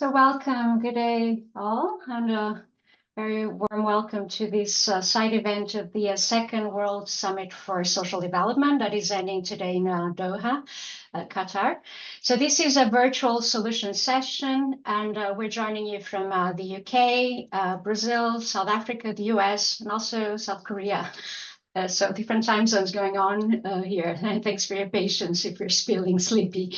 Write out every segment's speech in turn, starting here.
So welcome, good day all, and a very warm welcome to this side event of the Second World Summit for Social Development that is ending today in Doha, Qatar. So this is a virtual solution session, and we're joining you from the UK, Brazil, South Africa, the US, and also South Korea. So different time zones going on here, and thanks for your patience if you're feeling sleepy.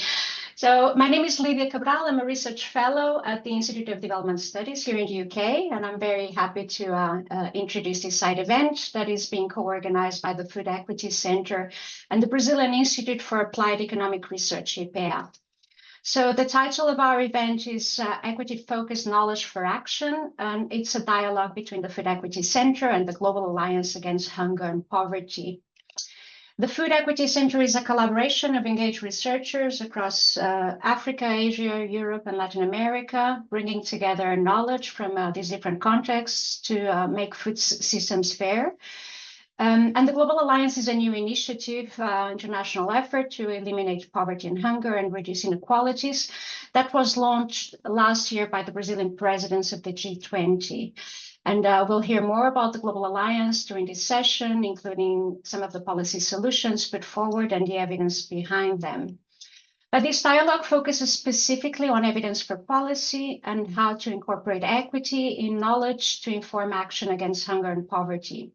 So my name is Lydia Cabral. I'm a research fellow at the Institute of Development Studies here in the UK, and I'm very happy to introduce this side event that is being co-organized by the Food Equity Center and the Brazilian Institute for Applied Economic Research, IPEA. So the title of our event is Equity-Focused Knowledge for Action, and it's a dialogue between the Food Equity Center and the Global Alliance Against Hunger and Poverty. The Food Equity Center is a collaboration of engaged researchers across Africa, Asia, Europe, and Latin America, bringing together knowledge from these different contexts to make food systems fair. And the Global Alliance is a new initiative, international effort to eliminate poverty and hunger and reduce inequalities that was launched last year by the Brazilian presidency of the G20. And we'll hear more about the Global Alliance during this session, including some of the policy solutions put forward and the evidence behind them. But this dialogue focuses specifically on evidence for policy and how to incorporate equity in knowledge to inform action against hunger and poverty.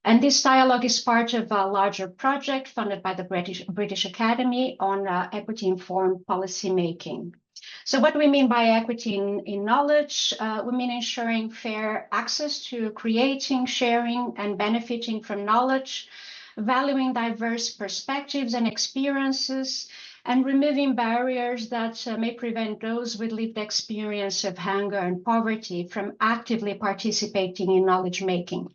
And this dialogue is part of a larger project funded by the British Academy on equity-informed policy making. So what do we mean by equity in knowledge? We mean ensuring fair access to creating, sharing, and benefiting from knowledge, valuing diverse perspectives and experiences, and removing barriers that may prevent those with lived experience of hunger and poverty from actively participating in knowledge making.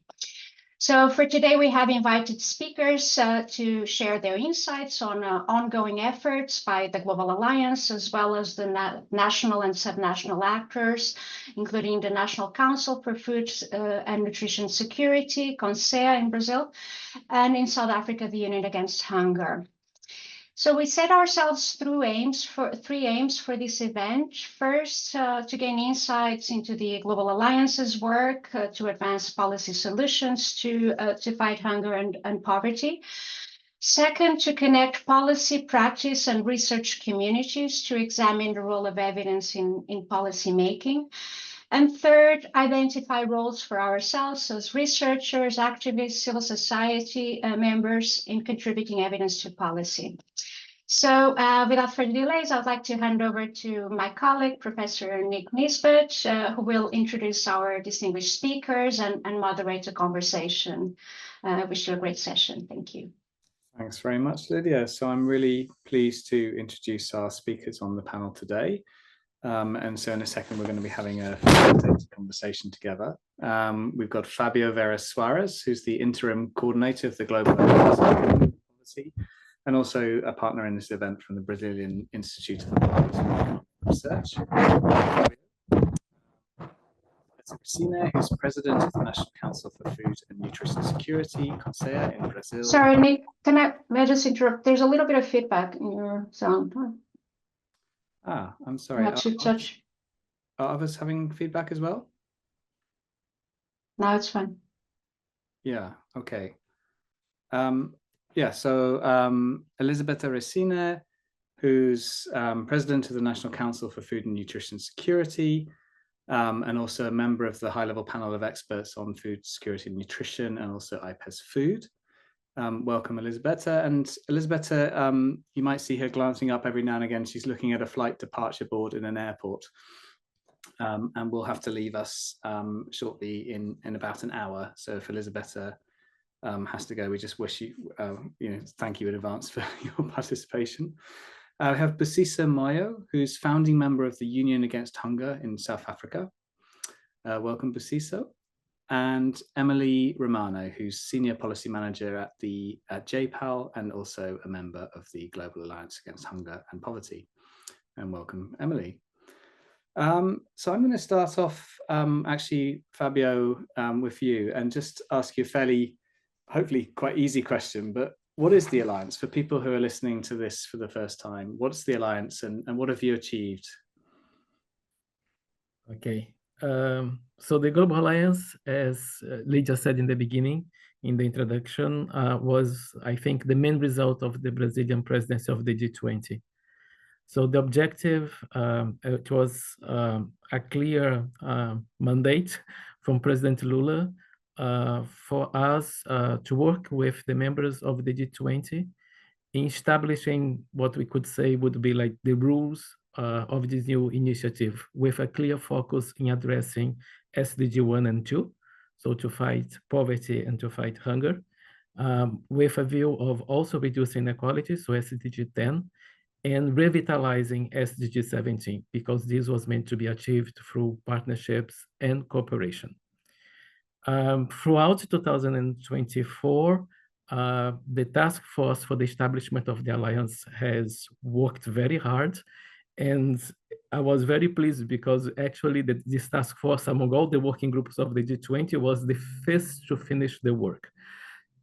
So for today, we have invited speakers to share their insights on ongoing efforts by the Global Alliance, as well as the national and subnational actors, including the National Council for Food and Nutrition Security, CONSEA in Brazil, and in South Africa, the Union Against Hunger. So we set ourselves three aims for this event. First, to gain insights into the Global Alliance's work to advance policy solutions to fight hunger and poverty. Second, to connect policy, practice, and research communities to examine the role of evidence in policy making. And third, identify roles for ourselves as researchers, activists, civil society members in contributing evidence to policy. So without further delays, I'd like to hand over to my colleague, Professor Nick Nisbet, who will introduce our distinguished speakers and moderate the conversation. I wish you a great session. Thank you. Thanks very much, Lydia. So I'm really pleased to introduce our speakers on the panel today. And so in a second, we're going to be having a facilitated conversation together. We've got Fabio Vera Soares, who's the interim coordinator of the Global Policy, and also a partner in this event from the Brazilian Institute of Applied Research. Cristina, who's president of the National Council for Food and Nutrition Security, CONSEA in Brazil. Sorry, Nick, may I just interrupt? There's a little bit of feedback in your sound. Ah, I'm sorry. Are others having feedback as well? No, it's fine. Yeah, okay. Yeah, so Elisabetta Resina, who's president of the National Council for Food and Nutrition Security, and also a member of the high-level panel of experts on food security and nutrition, and also IPES Food. Welcome, Elisabetta. And Elisabetta, you might see her glancing up every now and again. She's looking at a flight departure board in an airport, and will have to leave us shortly in about an hour. So if Elisabetta has to go, we just wish you, thank you in advance for your participation. We have Busisa Moyo, who's founding member of the Union Against Hunger in South Africa. Welcome, Busisa. And Emily Romano, who's Senior Policy Manager at JPAL and also a member of the Global Alliance Against Hunger and Poverty. And welcome, Emily. So I'm going to start off, actually, Fabio, with you and just ask you a fairly, hopefully quite easy question, but what is the Alliance for people who are listening to this for the first time? What's the Alliance and what have you achieved? Okay. So the Global Alliance, as Lee just said in the beginning, in the introduction, was, I think, the main result of the Brazilian presidency of the G20. So the objective, it was a clear mandate from President Lula for us to work with the members of the G20 in establishing what we could say would be like the rules of this new initiative, with a clear focus in addressing SDG 1 and 2, so to fight poverty and to fight hunger, with a view of also reducing inequalities, so SDG 10, and revitalizing SDG 17, because this was meant to be achieved through partnerships and cooperation. Throughout 2024, the task force for the establishment of the alliance has worked very hard. And I was very pleased because actually this task force, among all the working groups of the G20, was the first to finish the work.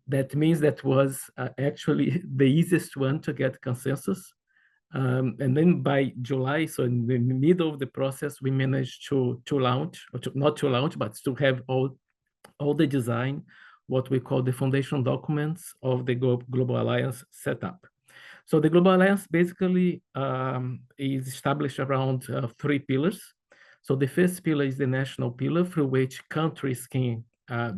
That means that was actually the easiest one to get consensus. And then by July, so in the middle of the process, we managed to launch, or not to launch, but to have all the design, what we call the foundation documents of the Global Alliance setup. So the Global Alliance basically is established around 3 pillars. So the first pillar is the national pillar, through which countries can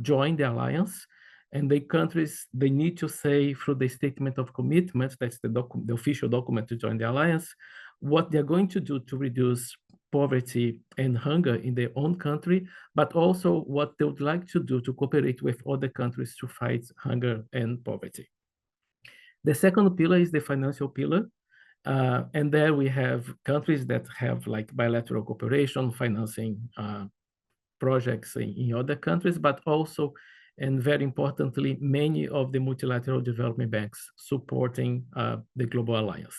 join the alliance. And the countries, they need to say through the statement of commitment, that's the official document to join the alliance, what they're going to do to reduce poverty and hunger in their own country, but also what they would like to do to cooperate with other countries to fight hunger and poverty. The second pillar is the financial pillar. And there we have countries that have like bilateral cooperation, financing projects in other countries, but also, and very importantly, many of the multilateral development banks supporting the Global Alliance.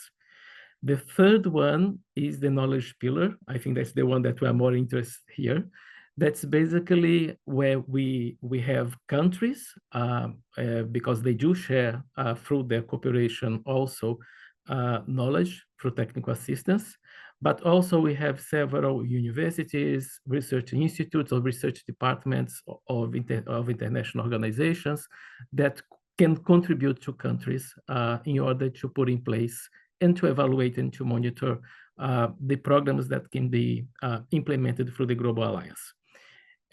The third one is the knowledge pillar. I think that's the one that we are more interested here. That's basically where we have countries, because they do share through their cooperation also knowledge through technical assistance. But also we have several universities, research institutes or research departments of international organizations that can contribute to countries in order to put in place and to evaluate and to monitor the programs that can be implemented through the Global Alliance.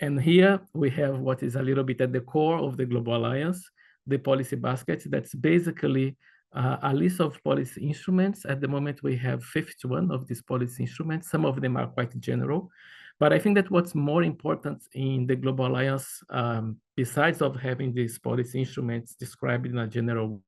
And here we have what is a little bit at the core of the Global Alliance, the policy basket. That's basically a list of policy instruments. At the moment, we have 51 of these policy instruments. Some of them are quite general. But I think that what's more important in the Global Alliance, besides of having these policy instruments described in a general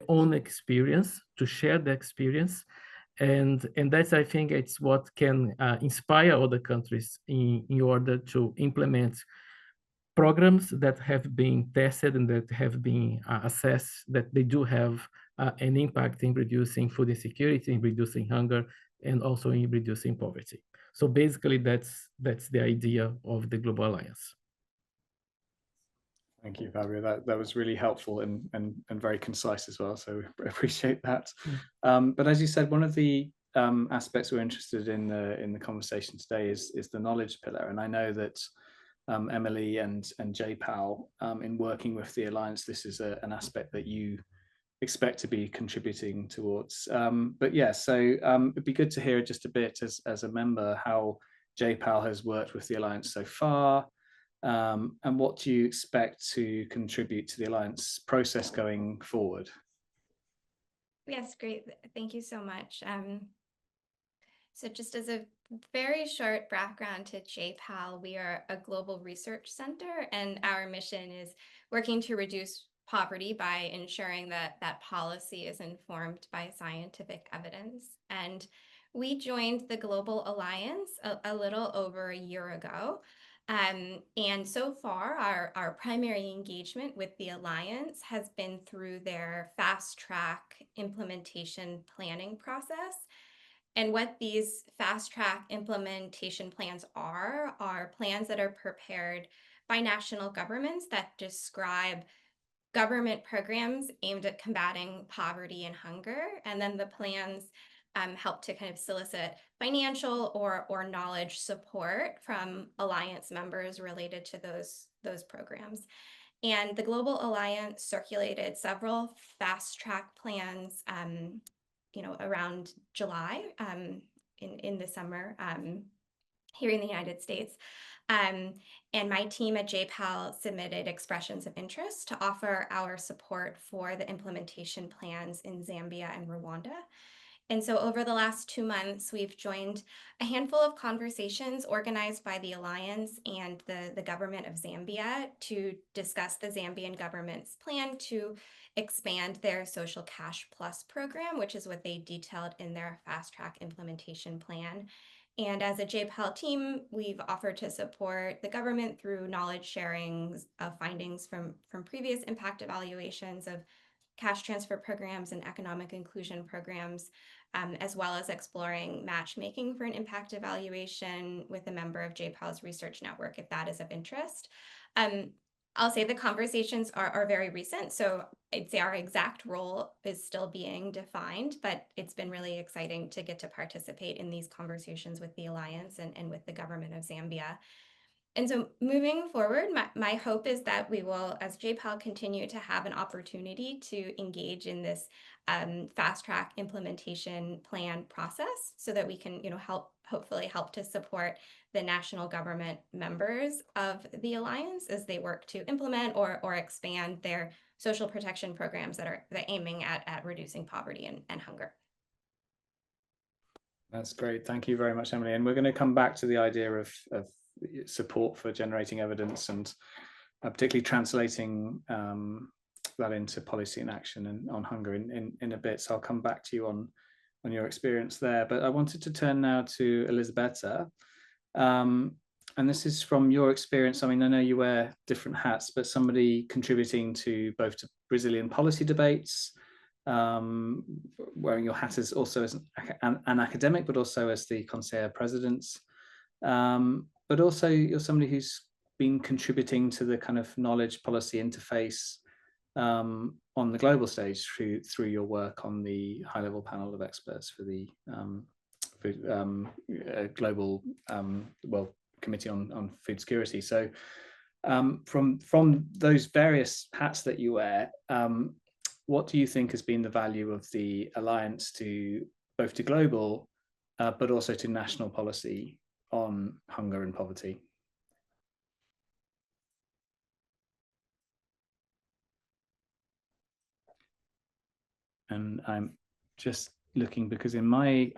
own experience, to share the experience. And that's, I think, it's what can inspire other countries in order to implement programs that have been tested and that have been assessed that they do have an impact in reducing food insecurity, in reducing hunger, and also in reducing poverty. So basically, that's the idea of the Global Alliance. Thank you, Fabio. That was really helpful and very concise as well. So I appreciate that. But as you said, one of the aspects we're interested in the conversation today is the knowledge pillar. And I know that Emily and JPAL, in working with the Alliance, this is an aspect that you expect to be contributing towards. But yeah, so it'd be good to hear just a bit as a member how JPAL has worked with the Alliance so far. And what do you expect to contribute to the Alliance process going forward? Yes, great. Thank you so much. So just as a very short background to JPAL, we are a global research center, and our mission is working to reduce poverty by ensuring that policy is informed by scientific evidence. And we joined the Global Alliance a little over a year ago. And so far, our primary engagement with the Alliance has been through their fast track implementation planning process. And what these fast track implementation plans are plans that are prepared by national governments that describe government programs aimed at combating poverty and hunger. And then the plans help to kind of solicit financial or knowledge support from Alliance members related to those programs. And the Global Alliance circulated several fast track plans, around July in the summer here in the United States. And my team at JPAL submitted expressions of interest to offer our support for the implementation plans in Zambia and Rwanda. And so over the last 2 months, we've joined a handful of conversations organized by the Alliance and the government of Zambia to discuss the Zambian government's plan to expand their Social Cash Plus program, which is what they detailed in their fast track implementation plan. And as a JPAL team, we've offered to support the government through knowledge sharing of findings from previous impact evaluations of cash transfer programs and economic inclusion programs, as well as exploring matchmaking for an impact evaluation with a member of JPAL's research network, if that is of interest. I'll say the conversations are very recent, so I'd say our exact role is still being defined, but it's been really exciting to get to participate in these conversations with the Alliance and with the government of Zambia. And so moving forward, my hope is that we will, as JPAL, continue to have an opportunity to engage in this fast track implementation plan process so that we can, hopefully help to support the national government members of the Alliance as they work to implement or expand their social protection programs that are aiming at reducing poverty and hunger. That's great. Thank you very much, Emily. And we're going to come back to the idea of support for generating evidence and particularly translating that into policy and action and on hunger in a bit. So I'll come back to you on your experience there. But I wanted to turn now to Elisabetta. And this is from your experience. I mean, I know you wear different hats, but somebody contributing to both to Brazilian policy debates, wearing your hat as also as an academic, but also as the Conselho Presidents. But also you're somebody who's been contributing to the kind of knowledge policy interface on the global stage through your work on the high-level panel of experts for the global Committee on Food Security. So from those various hats that you wear, what do you think has been the value of the Alliance to both to global, but also to national policy on hunger and poverty? And I'm just looking because in my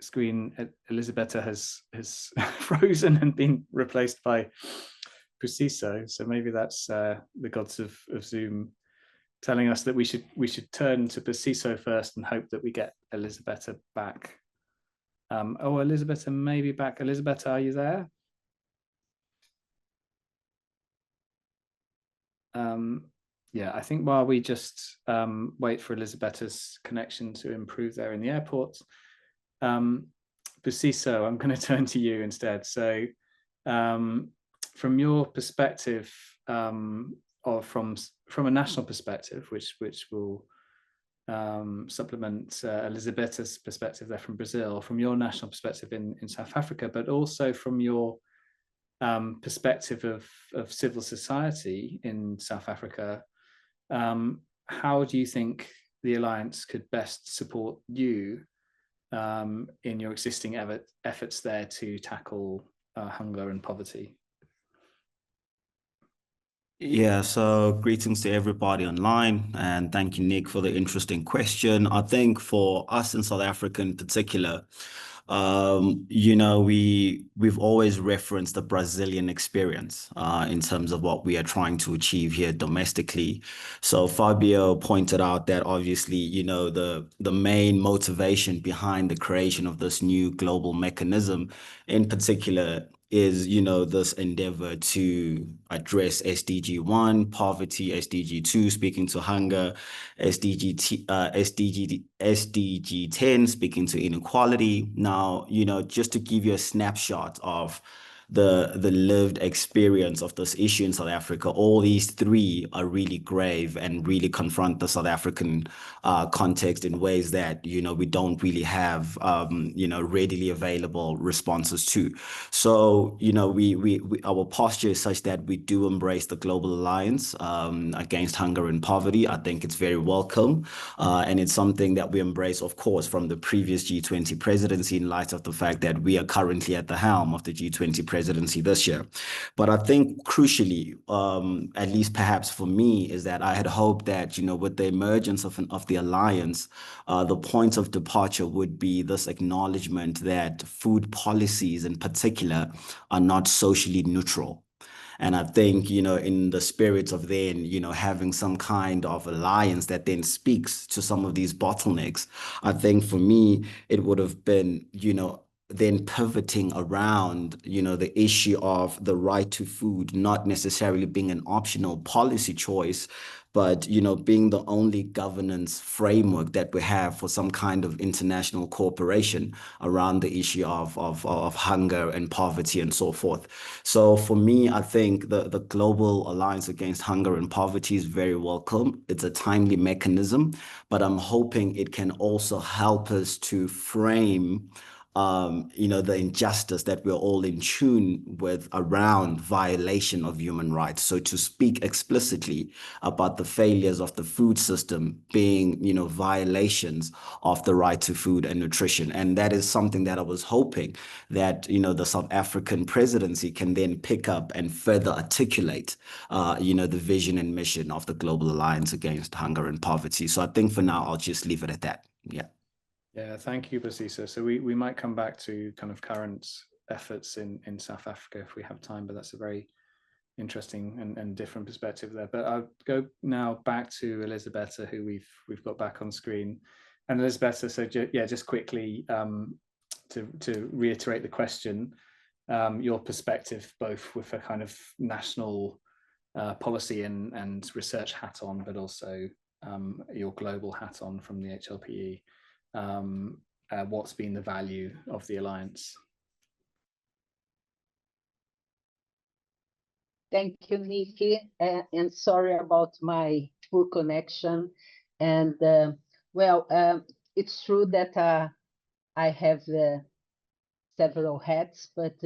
screen, Elisabetta has frozen and been replaced by Preciso. So maybe that's the gods of Zoom telling us that we should turn to Preciso first and hope that we get Elisabetta back. Elisabetta may be back. Elisabetta, are you there? Yeah, I think while we just wait for Elisabetta's connection to improve there in the airport, Preciso, I'm going to turn to you instead. So from your perspective, or from a national perspective, which will supplement Elisabetta's perspective there from Brazil, from your national perspective in South Africa, but also from your perspective of civil society in South Africa, how do you think the Alliance could best support you in your existing efforts there to tackle hunger and poverty? Yeah, so greetings to everybody online, and thank you, Nick, for the interesting question. I think for us in South Africa in particular, we've always referenced the Brazilian experience in terms of what we are trying to achieve here domestically. So Fabio pointed out that obviously, the main motivation behind the creation of this new global mechanism in particular is, this endeavor to address SDG 1, poverty, SDG 2, speaking to hunger, SDG 10, speaking to inequality. Now, just to give you a snapshot of the lived experience of this issue in South Africa, all these three are really grave and really confront the South African context in ways that, you know, we don't really have, you know, readily available responses to. So, you know, our posture is such that we do embrace the Global Alliance against hunger and poverty. I think it's very welcome. And it's something that we embrace, of course, from the previous G20 presidency in light of the fact that we are currently at the helm of the G20 presidency this year. But I think crucially, at least perhaps for me, is that I had hoped that, you know, with the emergence of the alliance, the point of departure would be this acknowledgement that food policies in particular are not socially neutral. And I think, you know, in the spirit of then, you know, having some kind of alliance that then speaks to some of these bottlenecks, I think for me, it would have been, you know, then pivoting around, you know, the issue of the right to food not necessarily being an optional policy choice, but, you know, being the only governance framework that we have for some kind of international cooperation around the issue of hunger and poverty and so forth. So for me, I think the Global Alliance Against Hunger and Poverty is very welcome. It's a timely mechanism, but I'm hoping it can also help us to frame you know, the injustice that we're all in tune with around violation of human rights. So to speak explicitly about the failures of the food system being, you know, violations of the right to food and nutrition. And that is something that I was hoping that, you know, the South African presidency can then pick up and further articulate, you know, the vision and mission of the Global Alliance Against Hunger and Poverty. So I think for now, I'll just leave it at that. Yeah. Yeah, thank you, Basisa. So we might come back to kind of current efforts in South Africa if we have time, but that's a very interesting and different perspective there. But I'll go now back to Elisabetta, who we've got back on screen. And Elisabetta, so yeah, just quickly to reiterate the question, your perspective, both with a kind of national policy and research hat on, but also your global hat on from the HLPE. What's been the value of the alliance? Thank you, Nikki, and sorry about my poor connection. And well, it's true that I have several hats, but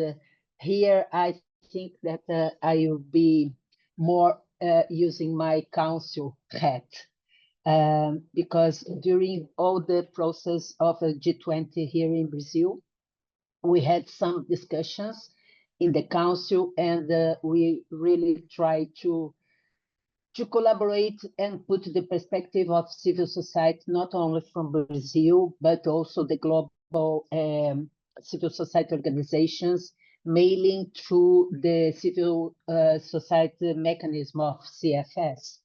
here I think that I will be more using my council hat. Because during all the process of a G20 here in Brazil, we had some discussions in the council, and we really try to collaborate and put the perspective of civil society, not only from Brazil, but also the global civil society organizations, mainly through the civil society mechanism of CFS.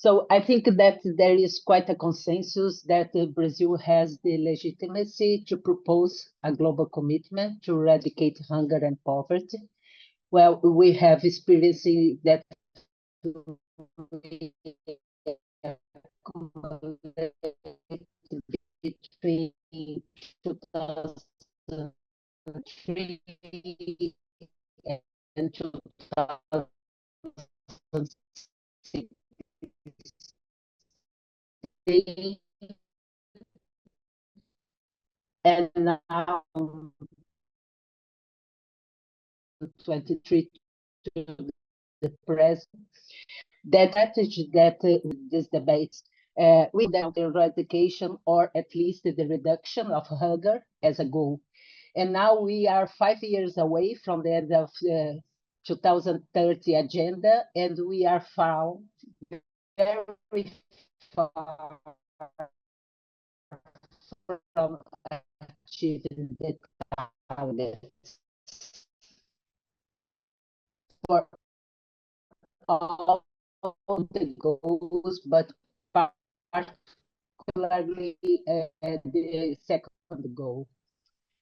So I think that there is quite a consensus that Brazil has the legitimacy to propose a global commitment to eradicate hunger and poverty. Well, we have experiencing that between 2003 and 2006. And now 23 to the present, that strategy that this debate with the eradication or at least the reduction of hunger as a goal. And now we are 5 years away from the end of the 2030 agenda, and we are found very far from achieving the targets for all the goals, but particularly the second goal.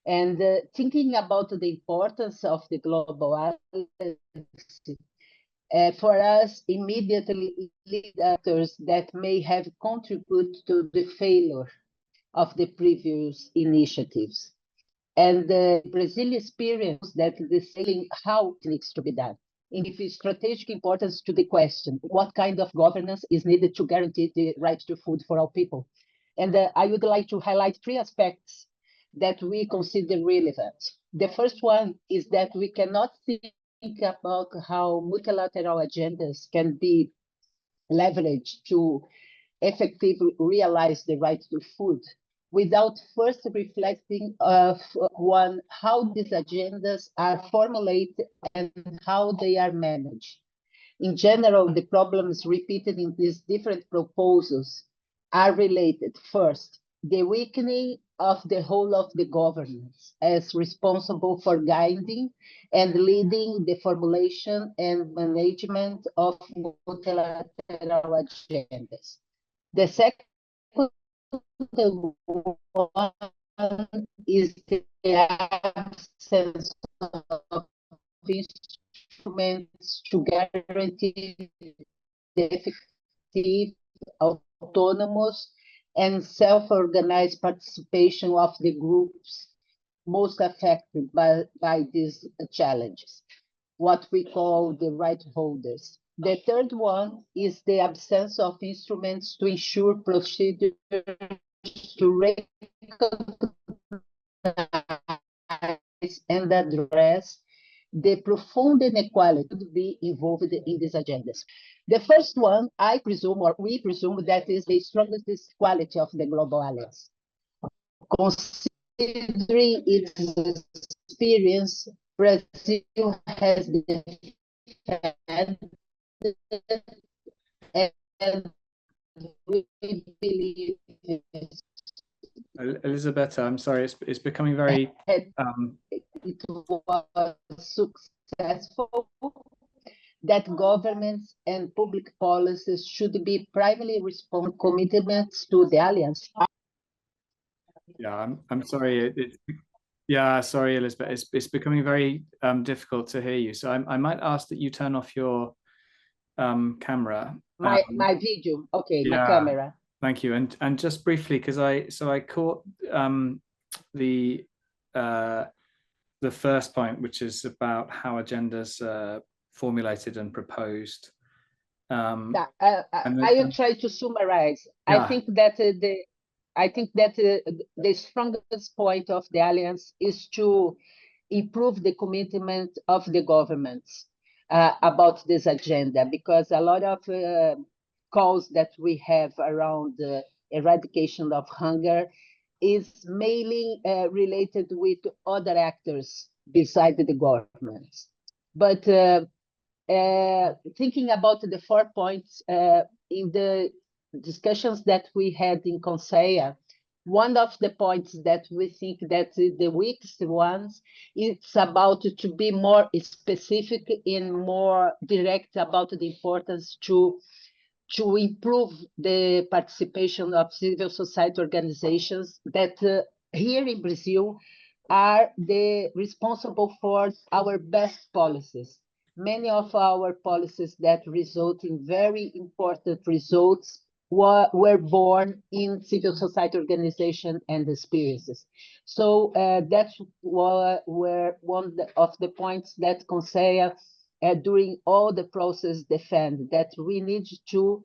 And thinking about the importance of the global alliance, for us, immediately lead actors that may have contributed to the failure of the previous initiatives. And the Brazilian experience that is saying how it needs to be done. And if it's strategic importance to the question, what kind of governance is needed to guarantee the right to food for all people? And I would like to highlight 3 aspects that we consider relevant. The first one is that we cannot think about how multilateral agendas can be leveraged to effectively realize the right to food without first reflecting of how these agendas are formulated and how they are managed. In general, the problems repeated in these different proposals are related. First, the weakening of the whole of the governance as responsible for guiding and leading the formulation and management of multilateral agendas. The second one is the absence of instruments to guarantee the effective, autonomous, and self-organized participation of the groups most affected by these challenges, what we call the right holders. The third one is the absence of instruments to ensure procedures to recognize and address the profound inequality to be involved in these agendas. The first one, I presume, or we presume, that is the strongest quality of the Global Alliance. Considering its experience, Brazil has defended and we believe Elisabetta, I'm sorry, it's becoming very it was successful, that governments and public policies should be primarily respond commitments to the alliance. Yeah, I'm sorry. Yeah, sorry, Elizabeth. It's becoming very difficult to hear you. So I might ask that you turn off your camera. My video, okay, yeah, my camera. Thank you. And just briefly, because I caught the first point, which is about how agendas are formulated and proposed. I will try to summarize. Yeah. I think that the strongest point of the alliance is to improve the commitment of the governments about this agenda, because a lot of calls that we have around the eradication of hunger is mainly related with other actors beside the governments. But thinking about the 4 points in the discussions that we had in Conselho, one of the points that we think that the weakest ones, it's about to be more specific and more direct about the importance to improve the participation of civil society organizations that here in Brazil are the responsible for our best policies. Many of our policies that result in very important results were born in civil society organization and experiences. So that's where one of the points that Conselho during all the process defend, that we need to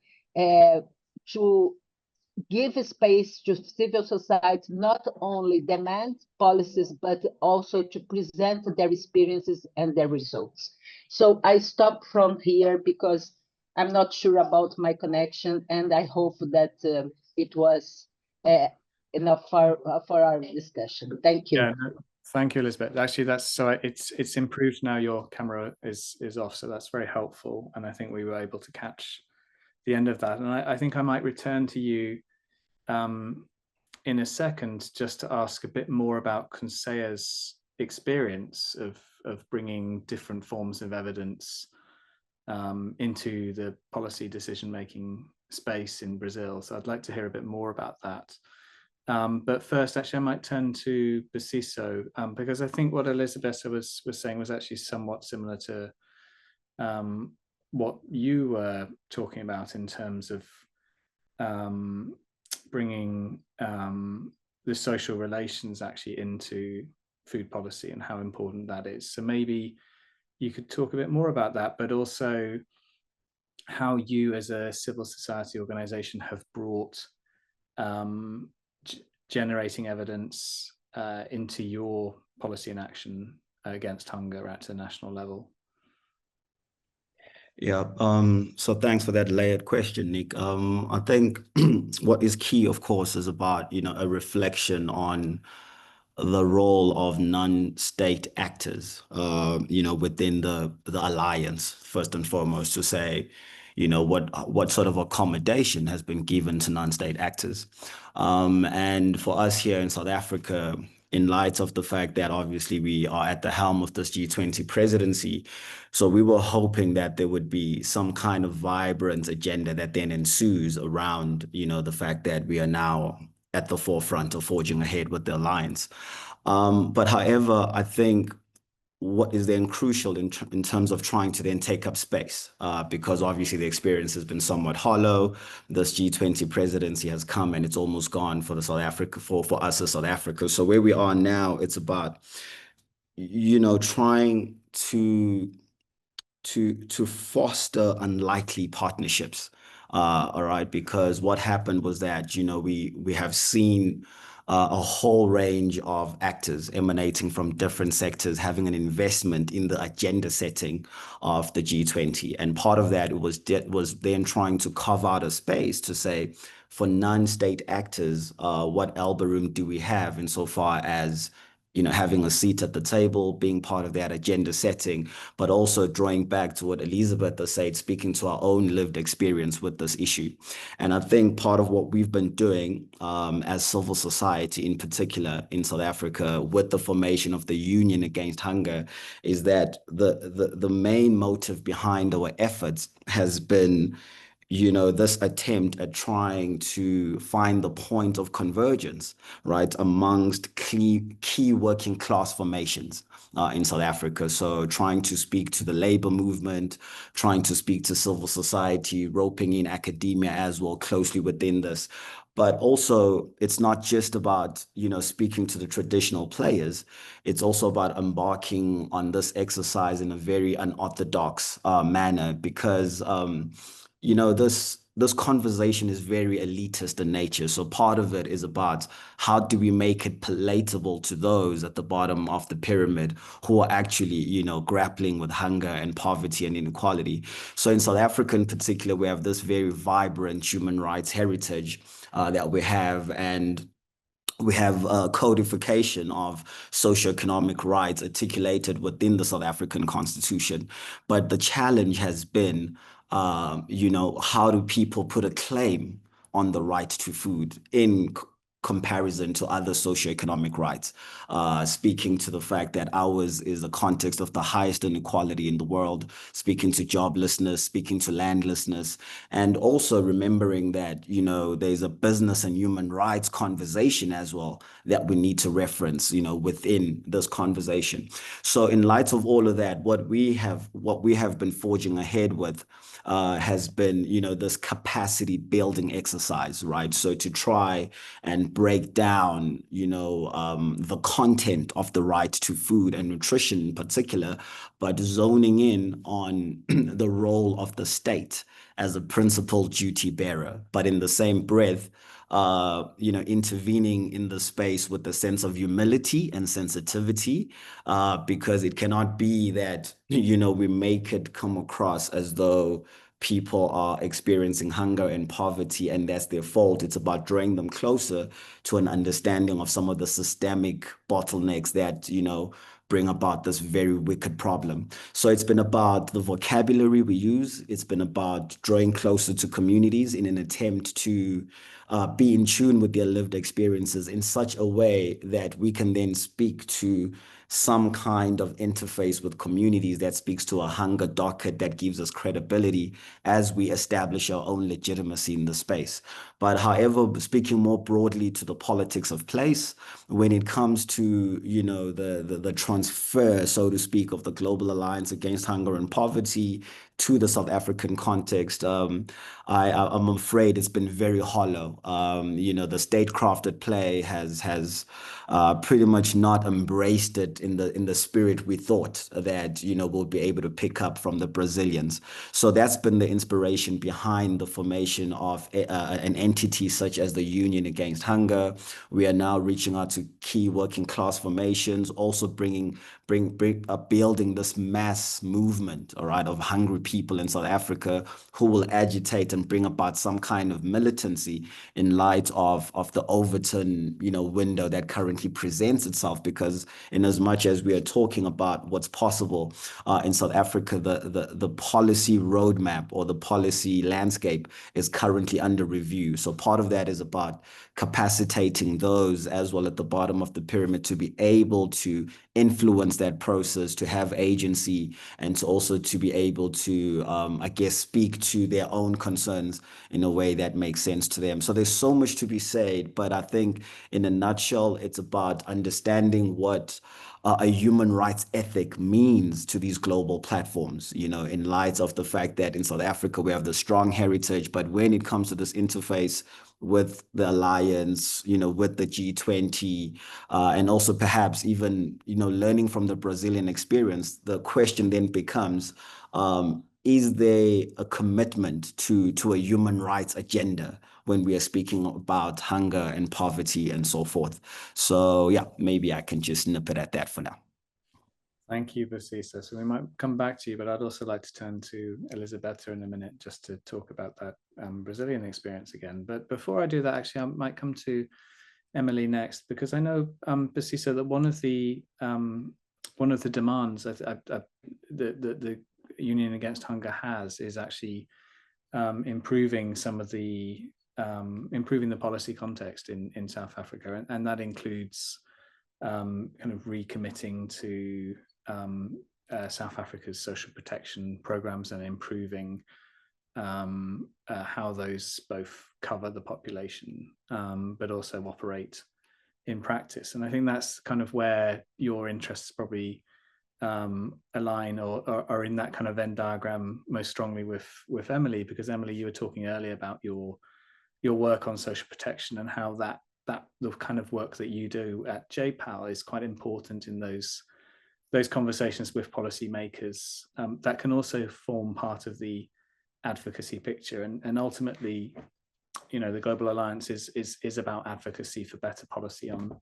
give space to civil society, not only demand policies, but also to present their experiences and their results. So I stop from here because I'm not sure about my connection, and I hope that it was enough for our discussion. Thank you. Yeah, no, thank you, Elizabeth. Actually, that's so it's improved now. Your camera is off, so that's very helpful, and I think we were able to catch the end of that. And I think I might return to you in a second, just to ask a bit more about Conselho's experience of bringing different forms of evidence into the policy decision-making space in Brazil. So I'd like to hear a bit more about that. But first, actually, I might turn to Besiso, because I think what Elisabetta was saying was actually somewhat similar to what you were talking about in terms of bringing the social relations actually into food policy and how important that is. So maybe you could talk a bit more about that, but also how you as a civil society organization have brought generating evidence into your policy and action against hunger at a national level. Yeah, so thanks for that layered question, Nick. I think what is key, of course, is about, a reflection on the role of non-state actors, within the alliance, first and foremost, to say, what sort of accommodation has been given to non-state actors. And for us here in South Africa, in light of the fact that obviously we are at the helm of this G20 presidency, so we were hoping that there would be some kind of vibrant agenda that then ensues around, the fact that we are now at the forefront of forging ahead with the alliance. But however, I think what is then crucial in terms of trying to then take up space, because obviously the experience has been somewhat hollow. This G20 presidency has come and it's almost gone for the South Africa, for us as South Africa. So where we are now, it's about, trying to foster unlikely partnerships. All right, because what happened was that, we have seen a whole range of actors emanating from different sectors having an investment in the agenda setting of the G20. And part of that was then trying to carve out a space to say, for non-state actors, what elbow room do we have insofar as having a seat at the table, being part of that agenda setting, but also drawing back to what Elizabeth has said, speaking to our own lived experience with this issue. And I think part of what we've been doing as civil society, in particular in South Africa, with the formation of the Union Against Hunger, is that the main motive behind our efforts has been this attempt at trying to find the point of convergence, right, amongst key working class formations in South Africa. So trying to speak to the labor movement, trying to speak to civil society, roping in academia as well closely within this. But also, it's not just about, speaking to the traditional players. It's also about embarking on this exercise in a very unorthodox manner, because this conversation is very elitist in nature. So part of it is about how do we make it palatable to those at the bottom of the pyramid who are actually, grappling with hunger and poverty and inequality. So in South Africa in particular, we have this very vibrant human rights heritage that we have, and we have a codification of socioeconomic rights articulated within the South African Constitution. But the challenge has been, how do people put a claim on the right to food in comparison to other socioeconomic rights, speaking to the fact that ours is a context of the highest inequality in the world, speaking to joblessness, speaking to landlessness, and also remembering that, there's a business and human rights conversation as well that we need to reference, within this conversation. So in light of all of that, what we have been forging ahead with has been, this capacity building exercise, right? So to try and break down, the content of the right to food and nutrition in particular, but zoning in on the role of the state as a principal duty bearer, but in the same breath, intervening in the space with a sense of humility and sensitivity, because it cannot be that, we make it come across as though people are experiencing hunger and poverty and that's their fault. It's about drawing them closer to an understanding of some of the systemic bottlenecks that, bring about this very wicked problem. So it's been about the vocabulary we use. It's been about drawing closer to communities in an attempt to be in tune with their lived experiences in such a way that we can then speak to some kind of interface with communities that speaks to a hunger docket that gives us credibility as we establish our own legitimacy in the space. But however, speaking more broadly to the politics of place, when it comes to, the transfer, so to speak, of the Global Alliance Against Hunger and Poverty to the South African context, I'm afraid it's been very hollow. The state-crafted play has pretty much not embraced it in the spirit we thought that we'll be able to pick up from the Brazilians. So that's been the inspiration behind the formation of an entity such as the Union Against Hunger. We are now reaching out to key working class formations, also building this mass movement, all right, of hungry people in South Africa who will agitate and bring about some kind of militancy in light of the Overton, window that currently presents itself. Because in as much as we are talking about what's possible in South Africa, the policy roadmap or the policy landscape is currently under review. So part of that is about capacitating those as well at the bottom of the pyramid to be able to influence that process, to have agency, and to also to be able to, speak to their own concerns in a way that makes sense to them. So there's so much to be said, but I think in a nutshell, it's about understanding what a human rights ethic means to these global platforms, in light of the fact that in South Africa, we have the strong heritage, but when it comes to this interface with the alliance, with the G20, and also perhaps even, learning from the Brazilian experience, the question then becomes, is there a commitment to a human rights agenda when we are speaking about hunger and poverty and so forth? So yeah, maybe I can just nip it at that for now. Thank you, Basisa. So we might come back to you, but I'd also like to turn to Elisabetta in a minute just to talk about that Brazilian experience again. But before I do that, actually, I might come to Emily next, because I know, Basisa, that one of the demands that the Union Against Hunger has is actually improving some of the improving the policy context in South Africa, and that includes kind of recommitting to South Africa's social protection programs and improving how those both cover the population, but also operate in practice. And I think that's kind of where your interests probably align or are in that kind of Venn diagram most strongly with Emily, because Emily, you were talking earlier about your work on social protection and how that the kind of work that you do at JPAL is quite important in those conversations with policymakers that can also form part of the advocacy picture. And ultimately, the Global Alliance is about advocacy for better policy on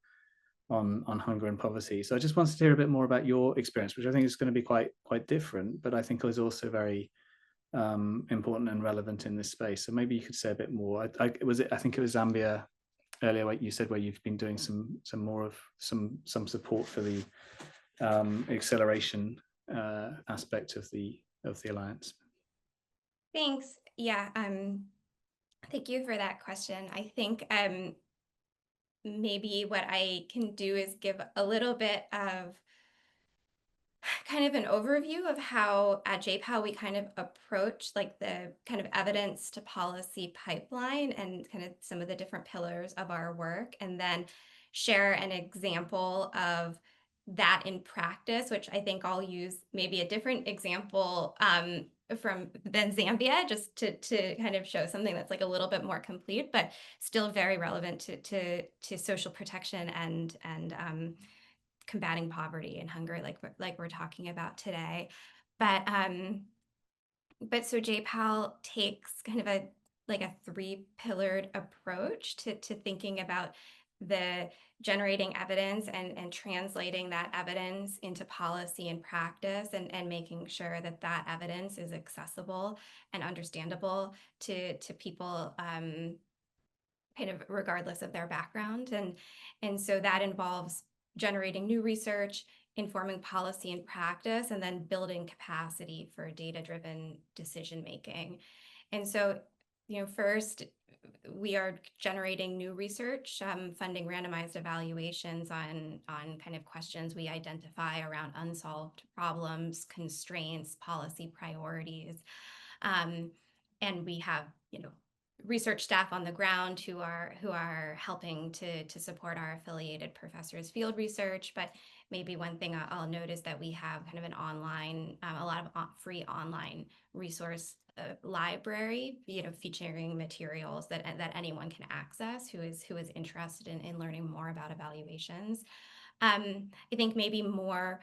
hunger and poverty. So I just wanted to hear a bit more about your experience, which I think is going to be quite different, but I think is also very important and relevant in this space. So maybe you could say a bit more. I think it was Zambia earlier, what you said, where you've been doing some support for the acceleration aspect of the alliance. Thanks. Yeah. Thank you for that question. I think maybe what I can do is give a little bit of kind of an overview of how at JPAL we kind of approach like the kind of evidence to policy pipeline and kind of some of the different pillars of our work, and then share an example of that in practice, which I think I'll use maybe a different example than Zambia, just to kind of show something that's like a little bit more complete, but still very relevant to social protection and combating poverty and hunger, like we're talking about today. But so JPAL takes kind of a three-pillared approach to thinking about the generating evidence and translating that evidence into policy and practice, and making sure that that evidence is accessible and understandable to people kind of regardless of their background. And so that involves generating new research, informing policy and practice, and then building capacity for data-driven decision-making. And so, first, we are generating new research, funding randomized evaluations on kind of questions we identify around unsolved problems, constraints, policy priorities. And we have, research staff on the ground who are helping to support our affiliated professors' field research. But maybe one thing I'll note is that we have kind of an online, a lot of free online resource library, featuring materials that anyone can access who is interested in learning more about evaluations. I think maybe more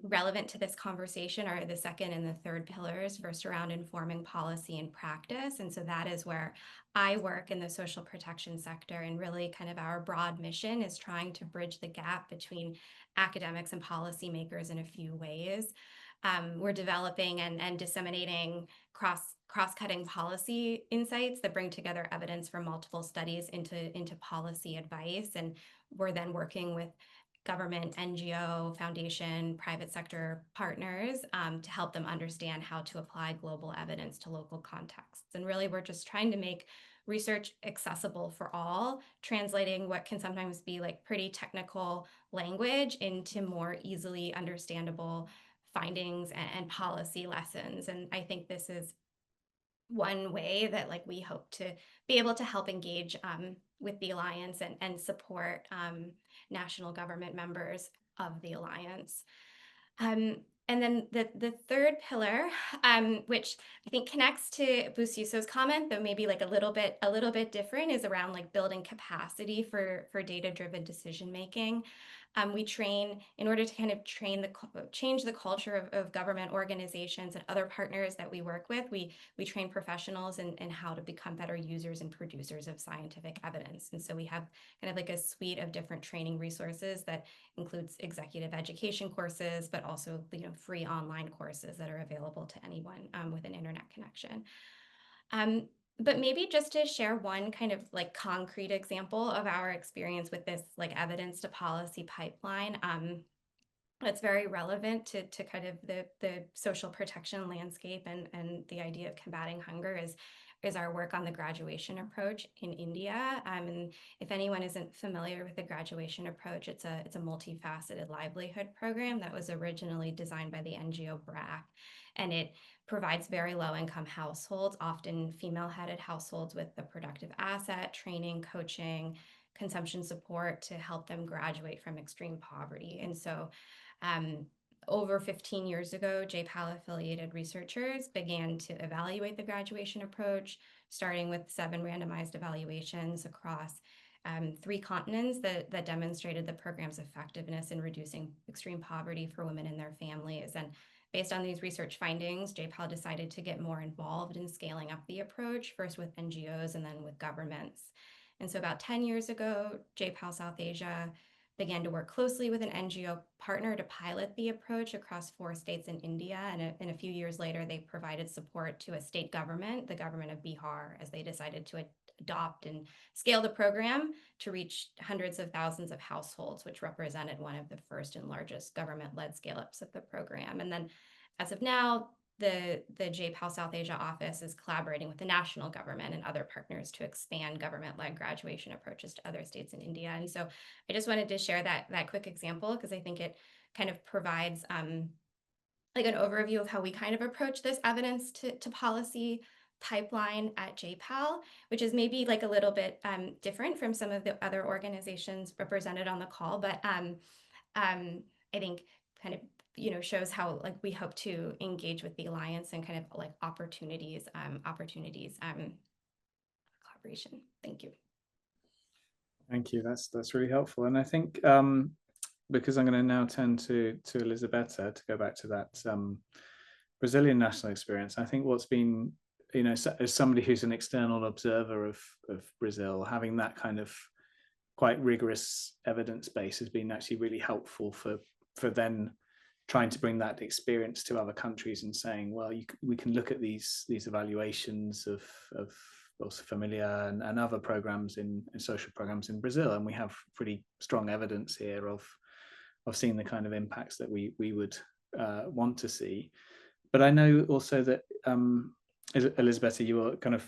relevant to this conversation are the second and the third pillars, first around informing policy and practice. And so that is where I work in the social protection sector, and really kind of our broad mission is trying to bridge the gap between academics and policymakers in a few ways. We're developing and disseminating cross-cutting policy insights that bring together evidence from multiple studies into policy advice. And we're then working with government, NGO, foundation, private sector partners to help them understand how to apply global evidence to local contexts. And really, we're just trying to make research accessible for all, translating what can sometimes be like pretty technical language into more easily understandable findings and policy lessons. And I think this is one way that we hope to be able to help engage with the Alliance and support national government members of the Alliance. And then the third pillar, which I think connects to Busiso's comment, though maybe a little bit different, is around building capacity for data-driven decision-making. We train in order to kind of change the culture of government organizations and other partners that we work with. We train professionals in how to become better users and producers of scientific evidence. And so we have kind of a suite of different training resources that includes executive education courses, but also free online courses that are available to anyone with an internet connection. But maybe just to share one kind of concrete example of our experience with this evidence to policy pipeline that's very relevant to kind of the social protection landscape and the idea of combating hunger is our work on the graduation approach in India. And if anyone isn't familiar with the graduation approach, it's a multifaceted livelihood program that was originally designed by the NGO BRAC, and it provides very low-income households, often female-headed households, with the productive asset, training, coaching, consumption support to help them graduate from extreme poverty. And so over 15 years ago, JPAL-affiliated researchers began to evaluate the graduation approach, starting with 7 randomized evaluations across 3 continents that demonstrated the program's effectiveness in reducing extreme poverty for women and their families. And based on these research findings, JPAL decided to get more involved in scaling up the approach, first with NGOs and then with governments. And so about 10 years ago, JPAL South Asia began to work closely with an NGO partner to pilot the approach across 4 states in India. And a few years later, they provided support to a state government, the government of Bihar, as they decided to adopt and scale the program to reach hundreds of thousands of households, which represented one of the first and largest government-led scale-ups of the program. And then as of now, the JPAL South Asia office is collaborating with the national government and other partners to expand government-led graduation approaches to other states in India. And so I just wanted to share that quick example because I think it kind of provides an overview of how we kind of approach this evidence to policy pipeline at JPAL, which is maybe a little bit different from some of the other organizations represented on the call, but I think kind of shows how we hope to engage with the Alliance and kind of opportunities collaboration. Thank you. Thank you. That's really helpful. And I think because I'm going to now turn to Elisabetta to go back to that Brazilian national experience. I think what's been, as somebody who's an external observer of Brazil, having that kind of quite rigorous evidence base has been actually really helpful for then trying to bring that experience to other countries and saying, well, we can look at these evaluations of also Familia and other programs in social programs in Brazil, and we have pretty strong evidence here of seeing the kind of impacts that we would want to see. But I know also that Elisabetta, you are kind of,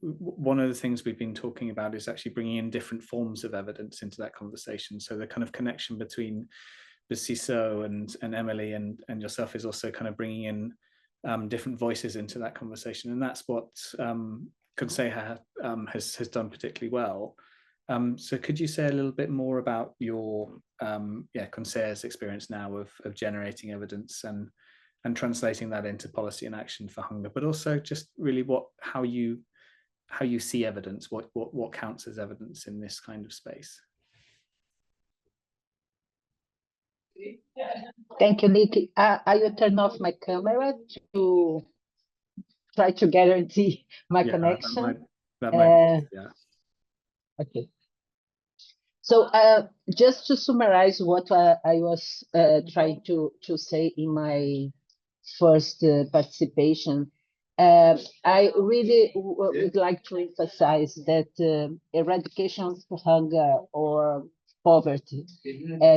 one of the things we've been talking about is actually bringing in different forms of evidence into that conversation. So the kind of connection between Busiso and Emily and yourself is also kind of bringing in different voices into that conversation. And that's what Conseil has done particularly well. So could you say a little bit more about your Conseil's experience now of generating evidence and translating that into policy and action for hunger, but also just really how you see evidence, what counts as evidence in this kind of space? Thank you, Nick. I will turn off my camera to try to guarantee my connection. That might, yeah. Okay. So just to summarize what I was trying to say in my first participation, I really would like to emphasize that eradication of hunger or poverty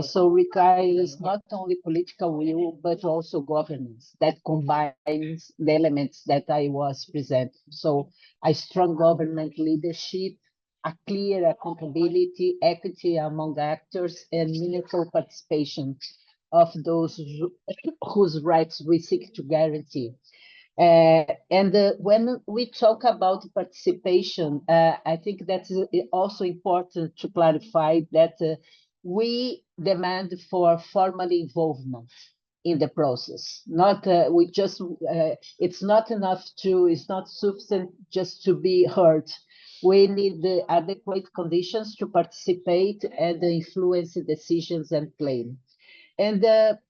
so requires not only political will, but also governance that combines the elements that I was presenting. So a strong government leadership, a clear accountability, equity among actors, and meaningful participation of those whose rights we seek to guarantee. When we talk about participation, I think that's also important to clarify that we demand for formal involvement in the process. Not we just it's not enough to, it's not sufficient just to be heard. We need the adequate conditions to participate and influence decisions and plan. And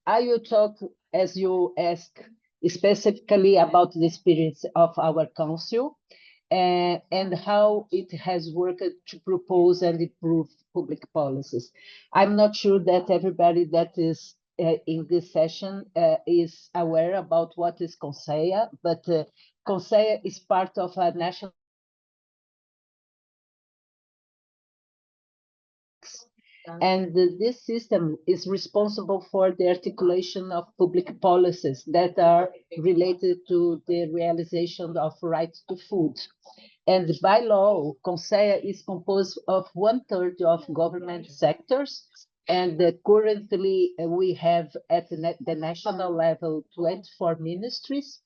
I will talk, as you ask, specifically about the experience of our council and how it has worked to propose and improve public policies. I'm not sure that everybody that is in this session is aware about what is Conseil, but Conseil is part of a national and this system is responsible for the articulation of public policies that are related to the realization of rights to food. And by law, Conseil is composed of 1/3 of government sectors. And currently, we have at the national level 24 ministries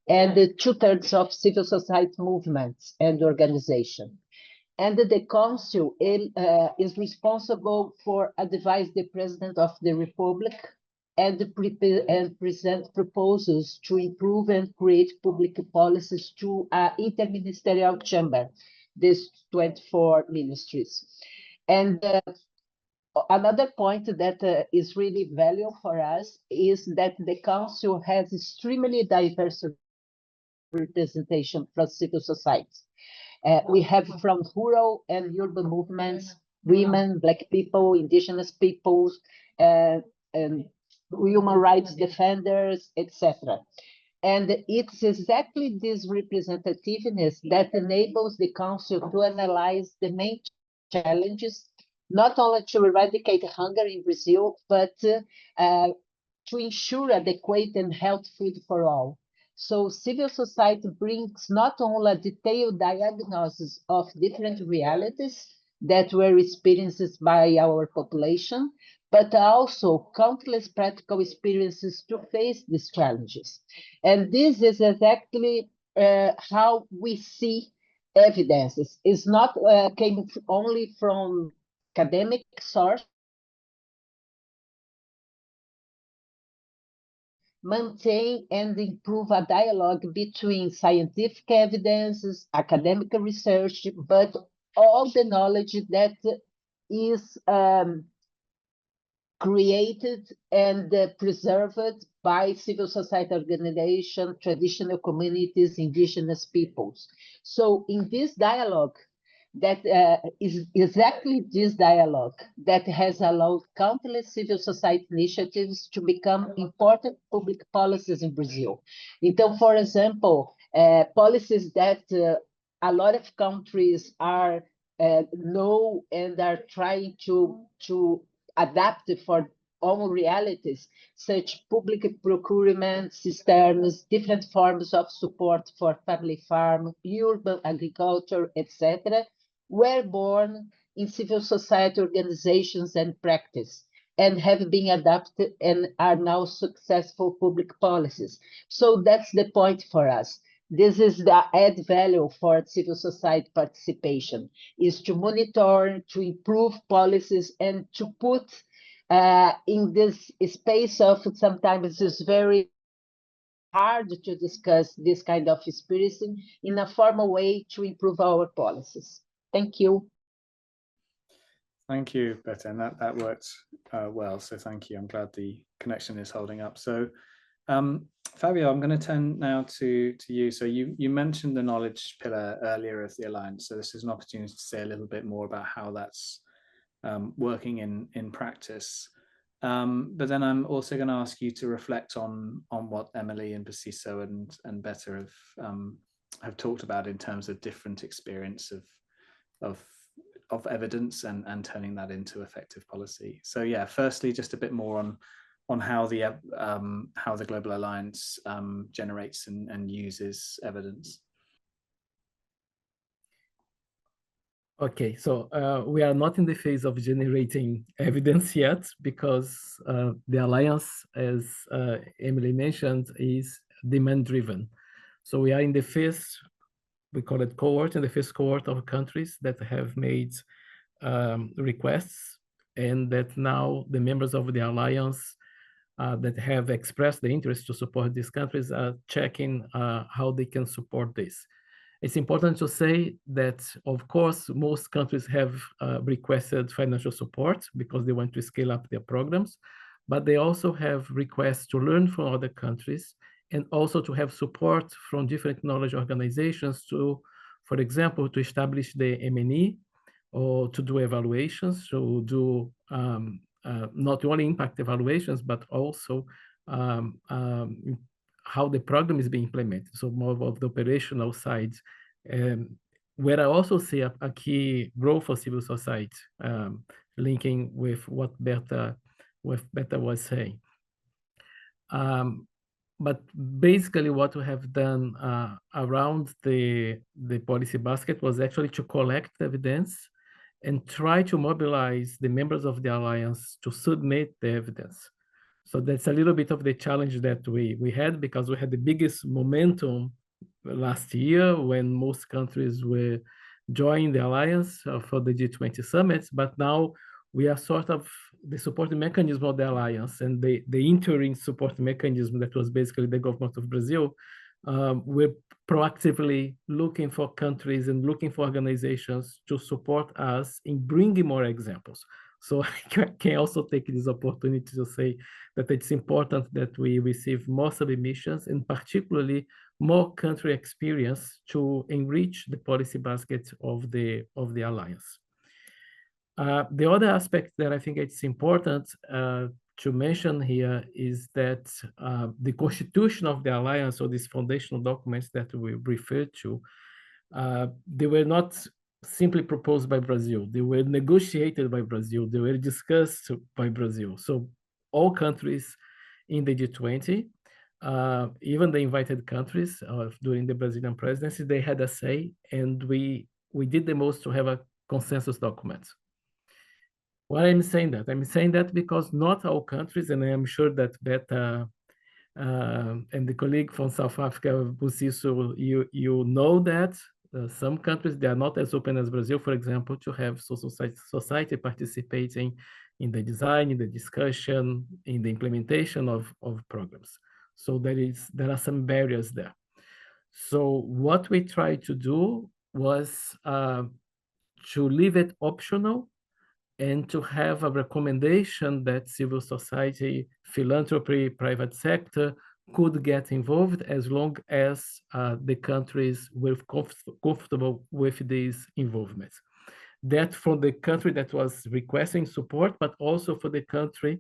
and 2/3 of civil society movements and organizations. And the council is responsible for advise the president of the republic and present proposals to improve and create public policies to an interministerial chamber, these 24 ministries. And another point that is really valuable for us is that the council has extremely diverse representation from civil society. We have from rural and urban movements, women, Black people, indigenous peoples, and human rights defenders, etc. And it's exactly this representativeness that enables the council to analyze the main challenges, not only to eradicate hunger in Brazil, but to ensure adequate and healthy food for all. So civil society brings not only a detailed diagnosis of different realities that were experienced by our population, but also countless practical experiences to face these challenges. And this is exactly how we see evidences. It's not came only from academic source, maintain and improve a dialogue between scientific evidences, academic research, but all the knowledge that is created and preserved by civil society organizations, traditional communities, indigenous peoples. So in this dialogue, that is exactly this dialogue that has allowed countless civil society initiatives to become important public policies in Brazil. Então, for example, policies that a lot of countries are know and are trying to adapt for all realities, such public procurement, cisterns, different forms of support for family farm, urban agriculture, etc., were born in civil society organizations and practice and have been adapted and are now successful public policies. So that's the point for us. this is the add value for civil society participation, is to monitor, to improve policies, and to put in this space of sometimes it's very hard to discuss this kind of experience in a formal way to improve our policies. Thank you. Thank you, Beta, and that worked well. So thank you. I'm glad the connection is holding up. So Fabio, I'm going to turn now to you. So you mentioned the knowledge pillar earlier of the Alliance. So this is an opportunity to say a little bit more about how that's working in practice. But then I'm also going to ask you to reflect on what Emily and Basiso and Beta have talked about in terms of different experience of evidence and turning that into effective policy. So yeah, firstly, just a bit more on how the Global Alliance generates and uses evidence. Okay, so we are not in the phase of generating evidence yet because the Alliance, as Emily mentioned, is demand-driven. So we are in the first, we call it cohort, in the first cohort of countries that have made requests, and that now the members of the Alliance that have expressed the interest to support these countries are checking how they can support this. It's important to say that, of course, most countries have requested financial support because they want to scale up their programs, but they also have requests to learn from other countries and also to have support from different knowledge organizations to, for example, to establish the MNE or to do evaluations, to do not only impact evaluations, but also how the program is being implemented. So more of the operational side, where I also see a key role for civil society, linking with what Beta was saying. But basically what we have done around the policy basket was actually to collect evidence and try to mobilize the members of the Alliance to submit the evidence. So that's a little bit of the challenge that we had, because we had the biggest momentum last year when most countries were joining the Alliance for the G20 summits, but now we are sort of the support mechanism of the Alliance and the interim support mechanism that was basically the government of Brazil. We're proactively looking for countries and looking for organizations to support us in bringing more examples. So I can also take this opportunity to say that it's important that we receive more submissions and particularly more country experience to enrich the policy basket of the Alliance. The other aspect that I think it's important to mention here is that the constitution of the Alliance, or these foundational documents that we referred to, they were not simply proposed by Brazil. They were negotiated by Brazil. They were discussed by Brazil. So all countries in the G20, even the invited countries during the Brazilian presidency, they had a say, and we did the most to have a consensus document. Why I'm saying that? I'm saying that because not all countries, and I'm sure that Beta and the colleague from South Africa, Basiso, you know that some countries, they are not as open as Brazil, for example, to have society participating in the design, in the discussion, in the implementation of programs. So there are some barriers there. So what we tried to do was to leave it optional and to have a recommendation that civil society, philanthropy, private sector could get involved as long as the countries were comfortable with these involvements. That for the country that was requesting support, but also for the country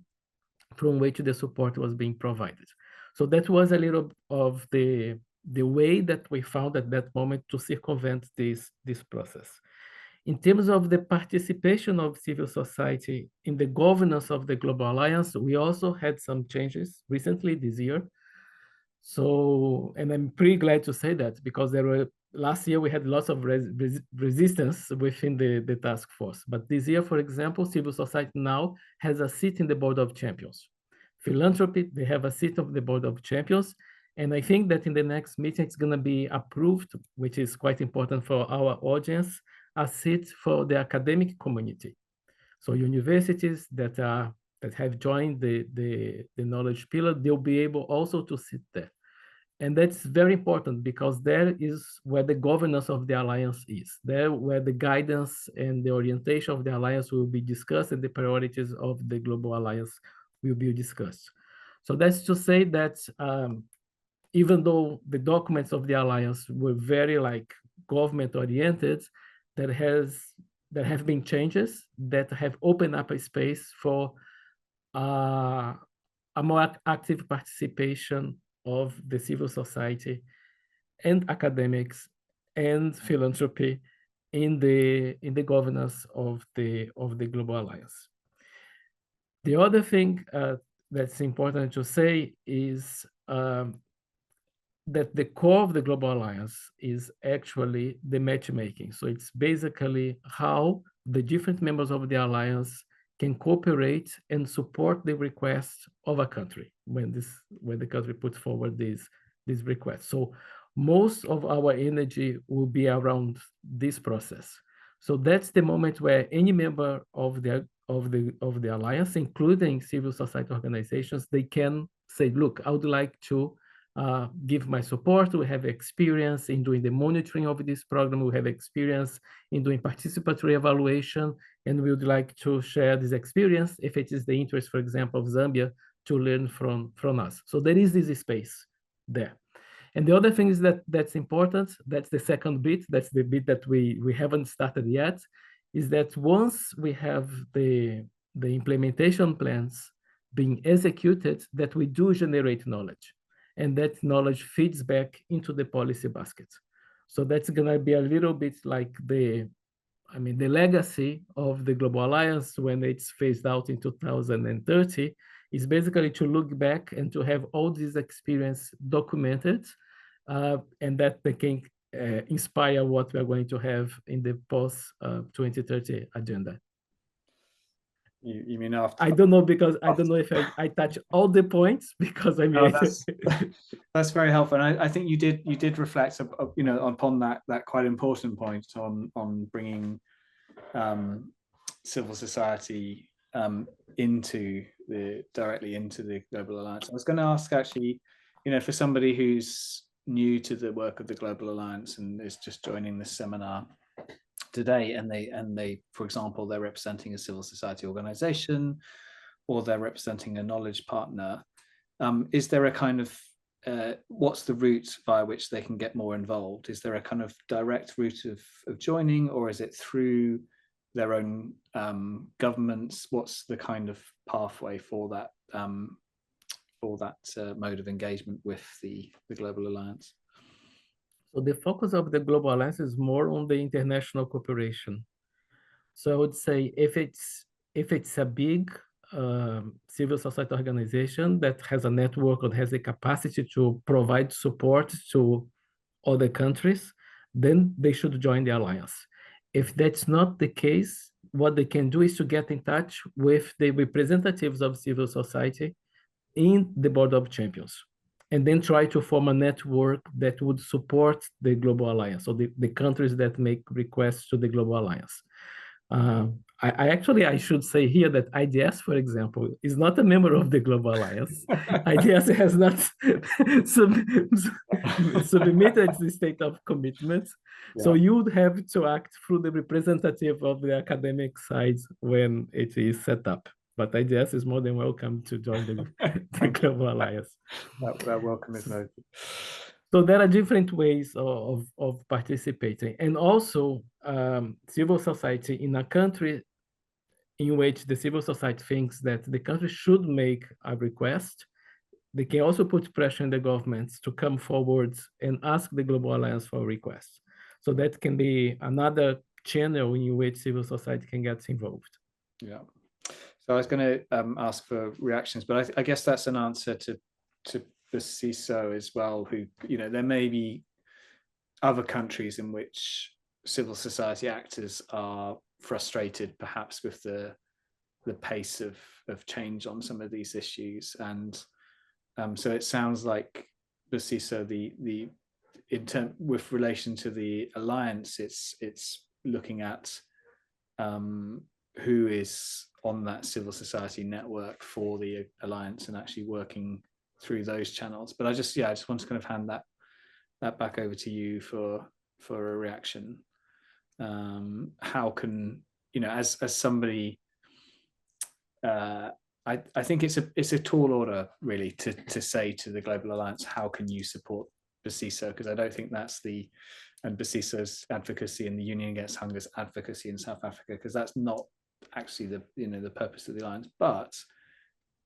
from which the support was being provided. So that was a little of the way that we found at that moment to circumvent this process. In terms of the participation of civil society in the governance of the Global Alliance, we also had some changes recently this year. So, and I'm pretty glad to say that, because last year we had lots of resistance within the task force. But this year, for example, civil society now has a seat in the Board of Champions. Philanthropy, they have a seat of the Board of Champions, And I think that in the next meeting, it's going to be approved, which is quite important for our audience, a seat for the academic community. So universities that have joined the knowledge pillar, they'll be able also to sit there. And that's very important because there is where the governance of the alliance is. There where the guidance and the orientation of the alliance will be discussed and the priorities of the global alliance will be discussed. So that's to say that even though the documents of the alliance were very like government oriented, there have been changes that have opened up a space for a more active participation of the civil society and academics and philanthropy in the governance of the global alliance. The other thing that's important to say is that the core of the global alliance is actually the matchmaking. So it's basically how the different members of the alliance can cooperate and support the requests of a country when the country puts forward these requests. So most of our energy will be around this process. So that's the moment where any member of the alliance, including civil society organizations, they can say, look, I would like to give my support. We have experience in doing the monitoring of this program. We have experience in doing participatory evaluation, and we would like to share this experience if it is the interest, for example, of Zambia to learn from us. So there is this space there. And the other thing is that's important. That's the second bit. That's the bit that we haven't started yet, is that once we have the implementation plans being executed, that we do generate knowledge. And that knowledge feeds back into the policy basket. So that's going to be a little bit like the legacy of the Global Alliance when it's phased out in 2030 is basically to look back and to have all this experience documented, and that they can inspire what we're going to have in the post-2030 agenda. You mean after? I don't know, because I don't know if I touch all the points, because I mean that's very helpful, and I think you did reflect, upon that quite important point on bringing civil society directly into the Global Alliance. I was going to ask, actually, for somebody who's new to the work of the Global Alliance and is just joining this seminar today, and they, for example, they're representing a civil society organization, or they're representing a knowledge partner. Is there a kind of what's the route via which they can get more involved? Is there a kind of direct route of joining, or is it through their own governments? What's the kind of pathway for that mode of engagement with the Global Alliance? So the focus of the Global Alliance is more on the international cooperation. So I would say if it's a big civil society organization that has a network or has the capacity to provide support to other countries, then they should join the alliance. If that's not the case, what they can do is to get in touch with the representatives of civil society in the Board of Champions, and then try to form a network that would support the Global Alliance, so the countries that make requests to the Global Alliance. I should say here that IDS, for example, is not a member of the Global Alliance. IDS has not submitted the state of commitment. Yeah. So you would have to act through the representative of the academic side when it is set up. But IDS is more than welcome to join the Global Alliance. That welcome is noted. So there are different ways of participating. And also civil society in a country in which the civil society thinks that the country should make a request, they can also put pressure on the governments to come forward and ask the Global Alliance for a request. So that can be another channel in which civil society can get involved. Yeah. So I was going to ask for reactions, but I guess that's an answer to the CISO as well, who, there may be other countries in which civil society actors are frustrated perhaps with the pace of change on some of these issues. And so it sounds like Basiso, with relation to the alliance, it's looking at who is on that civil society network for the alliance and actually working through those channels. But I just want to kind of hand that back over to you for a reaction. How can, as somebody, I think it's a tall order really to say to the Global Alliance, how can you support Basiso? Because I don't think that's and Basiso's advocacy and the Union Against Hunger's advocacy in South Africa, because that's not actually the purpose of the alliance. But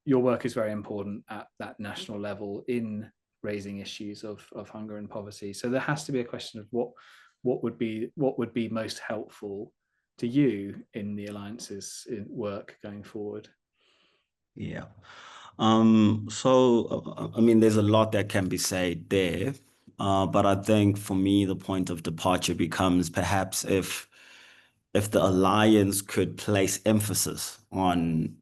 your work is very important at that national level in raising issues of hunger and poverty. So there has to be a question of what would be most helpful to you in the alliance's work going forward. Yeah. So, I mean, there's a lot that can be said there. But I think for me, the point of departure becomes perhaps if the alliance could place emphasis on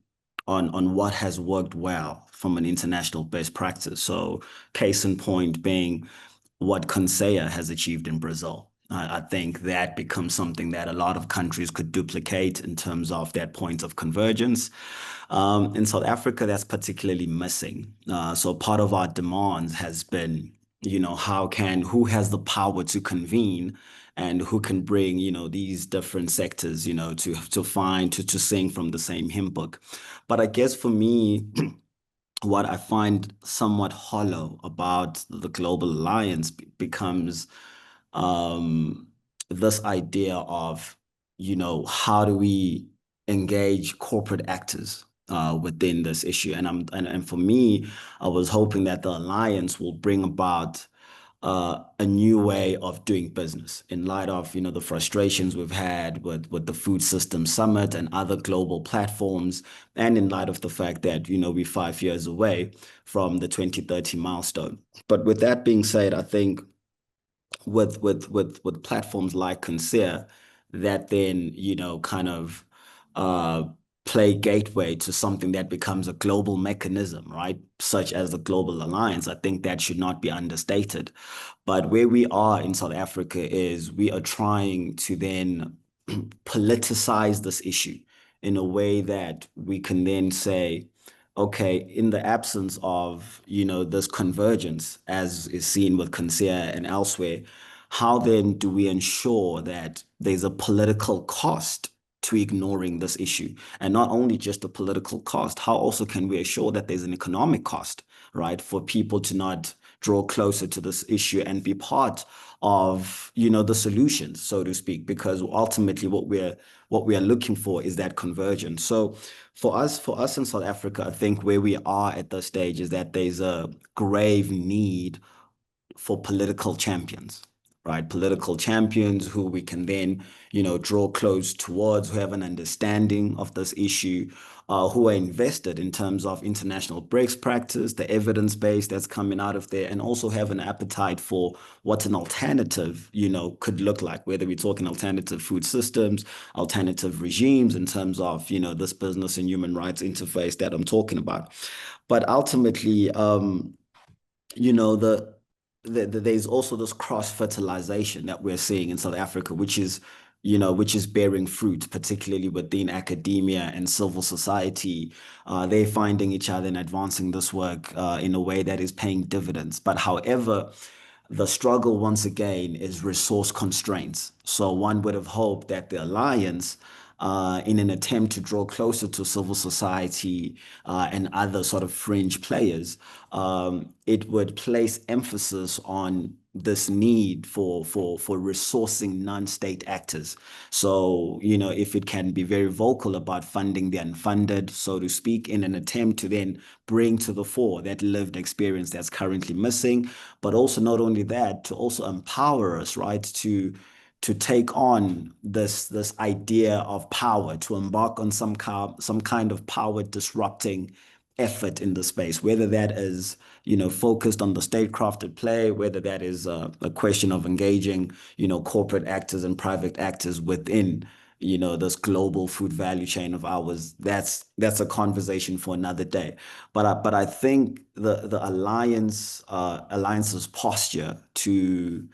what has worked well from an international best practice. So case in point being what CONSEA has achieved in Brazil. I think that becomes something that a lot of countries could duplicate in terms of that point of convergence. In South Africa, that's particularly missing. So part of our demands has been, who has the power to convene and who can bring, these different sectors, to sing from the same hymn book. But I guess for me, what I find somewhat hollow about the Global Alliance becomes this idea of, how do we engage corporate actors within this issue? And for me, I was hoping that the Alliance will bring about a new way of doing business in light of, the frustrations we've had with the Food System Summit and other global platforms, and in light of the fact that, we're 5 years away from the 2030 milestone. But with that being said, I think with platforms like CONSEA, that then, kind of play gateway to something that becomes a global mechanism, right? Such as the Global Alliance. I think that should not be understated. But where we are in South Africa is we are trying to then politicize this issue in a way that we can then say, okay, in the absence of, this convergence, as is seen with CONSEA and elsewhere, how then do we ensure that there's a political cost to ignoring this issue? And not only just a political cost, how also can we assure that there's an economic cost, right, for people to not draw closer to this issue and be part of, the solutions, so to speak, because ultimately what we are looking for is that convergence. So for us in South Africa, I think where we are at this stage is that there's a grave need for political champions, right? Political champions who we can then, draw close towards, who have an understanding of this issue, who are invested in terms of international best practice, the evidence base that's coming out of there, and also have an appetite for what an alternative, could look like, whether we're talking alternative food systems, alternative regimes in terms of, this business and human rights interface that I'm talking about. But ultimately, there's also this cross-fertilization that we're seeing in South Africa, which is bearing fruit, particularly within academia and civil society. They're finding each other and advancing this work in a way that is paying dividends. But however, the struggle once again is resource constraints. So one would have hoped that the alliance, in an attempt to draw closer to civil society and other sort of fringe players, it would place emphasis on this need for resourcing non-state actors. So, if it can be very vocal about funding the unfunded, so to speak, in an attempt to then bring to the fore that lived experience that's currently missing, but also not only that, to also empower us, right, to take on this idea of power, to embark on some kind of power disrupting effort in the space, whether that is, focused on the state-crafted play, whether that is a question of engaging, corporate actors and private actors within this global food value chain of ours, that's a conversation for another day. But I think the alliance's posture to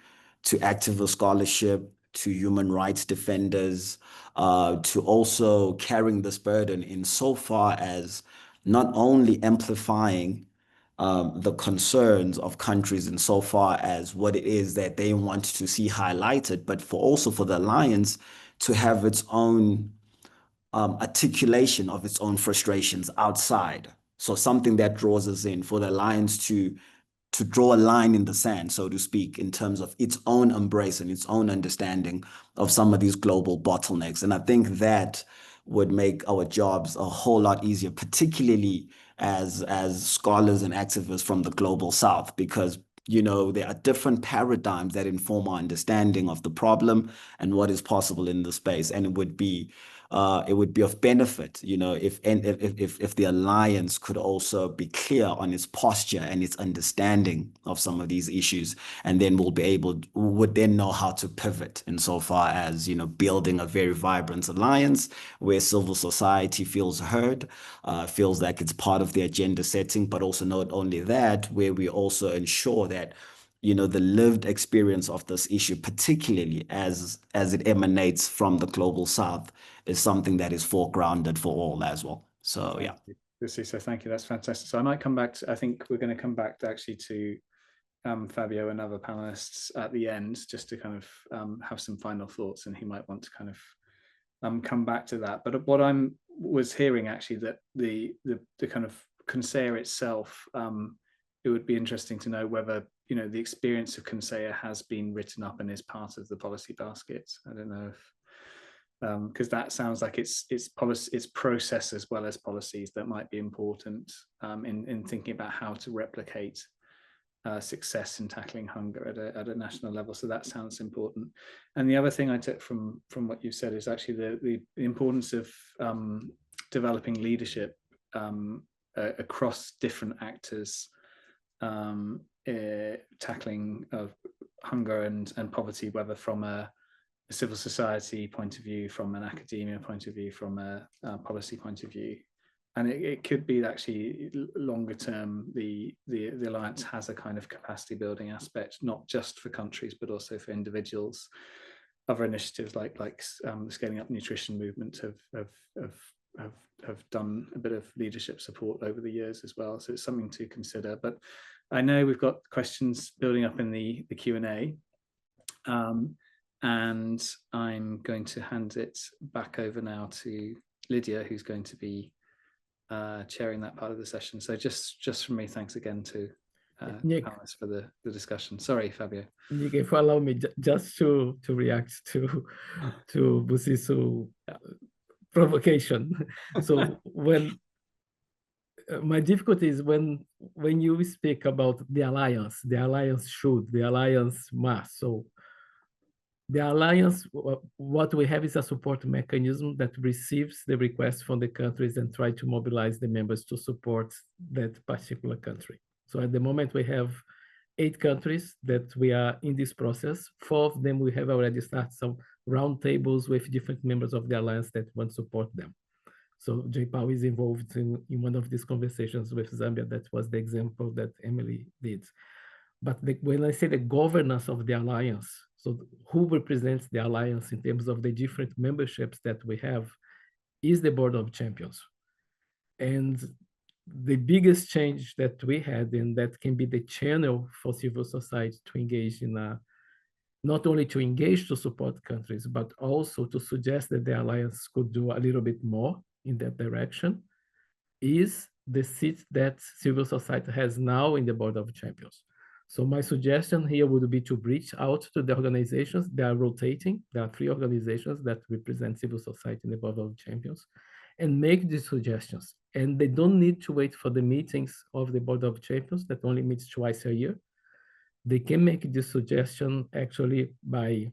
activist scholarship, to human rights defenders, to also carrying this burden insofar as not only amplifying the concerns of countries insofar as what it is that they want to see highlighted, but also for the alliance to have its own articulation of its own frustrations outside. So something that draws us in, for the alliance to draw a line in the sand, so to speak, in terms of its own embrace and its own understanding of some of these global bottlenecks. And I think that would make our jobs a whole lot easier, particularly as scholars and activists from the global South, because there are different paradigms that inform our understanding of the problem and what is possible in the space. And it would be of benefit, if the alliance could also be clear on its posture and its understanding of some of these issues, and then would then know how to pivot insofar as building a very vibrant alliance where civil society feels heard, feels like it's part of the agenda setting, but also not only that, where we also ensure that the lived experience of this issue, particularly as it emanates from the global South, is something that is foregrounded for all as well. So yeah. So thank you. That's fantastic. So I might come back to, I think we're going to come back actually to Fabio and other panelists at the end, just to kind of have some final thoughts, and he might want to kind of come back to that. But what was hearing actually, that the kind of CONSEA itself, it would be interesting to know whether the experience of CONSEA has been written up and is part of the policy basket. I don't know if because that sounds like it's policy, it's process as well as policies that might be important in thinking about how to replicate success in tackling hunger at a national level. So that sounds important. And the other thing I took from what you said is actually the importance of developing leadership across different actors tackling hunger and poverty, whether from a civil society point of view, from an academia point of view, from a policy point of view. And it could be actually longer term, the Alliance has a kind of capacity building aspect, not just for countries, but also for individuals. Other initiatives like the Scaling Up Nutrition movement have done a bit of leadership support over the years as well. So it's something to consider. But I know we've got questions building up in the Q&A. And I'm going to hand it back over now to Lydia, who's going to be chairing that part of the session. So just from me, thanks again to panelists for the discussion. Sorry, Fabio. Nick, if you allow me just to react to Busisi's provocation. So when my difficulty is when you speak about the alliance should, the alliance must. So the alliance, what we have is a support mechanism that receives the request from the countries and try to mobilize the members to support that particular country. So at the moment we have 8 countries that we are in this process. 4 of them we have already started some roundtables with different members of the alliance that want to support them. So J-PAL is involved in one of these conversations with Zambia. That was the example that Emily did. But when I say the governance of the alliance, so who represents the alliance in terms of the different memberships that we have is the Board of Champions. And the biggest change that we had, and that can be the channel for civil society to engage in not only to engage to support countries, but also to suggest that the alliance could do a little bit more in that direction, is the seat that civil society has now in the Board of Champions. So my suggestion here would be to reach out to the organizations. They are rotating. There are 3 organizations that represent civil society in the Board of Champions, and make these suggestions. And they don't need to wait for the meetings of the Board of Champions that only meets twice a year. They can make this suggestion actually by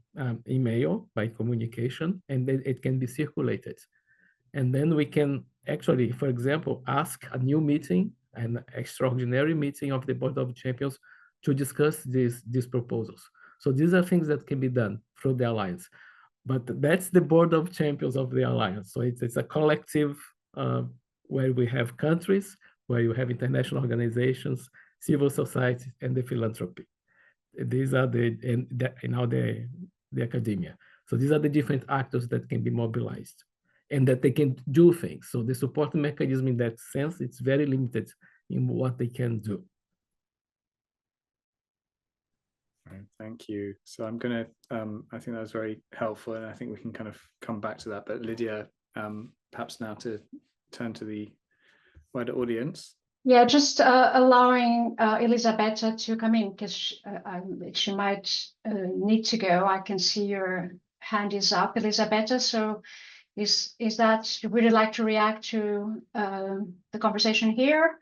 email, by communication, and then it can be circulated. And then we can actually, for example, ask a new meeting, an extraordinary meeting of the Board of Champions to discuss these proposals. So these are things that can be done through the alliance. But that's the board of champions of the alliance. So it's a collective where we have countries, where you have international organizations, civil society, and the philanthropy. These are the academia. So these are the different actors that can be mobilized and that they can do things. So the support mechanism in that sense, it's very limited in what they can do. Thank you. So I'm going to, I think that was very helpful, and I think we can kind of come back to that. But Lydia, perhaps now to turn to the wider audience. Yeah, just allowing Elisabetta to come in, because she might need to go. I can see your hand is up, Elisabetta. So is that, would you like to react to the conversation here?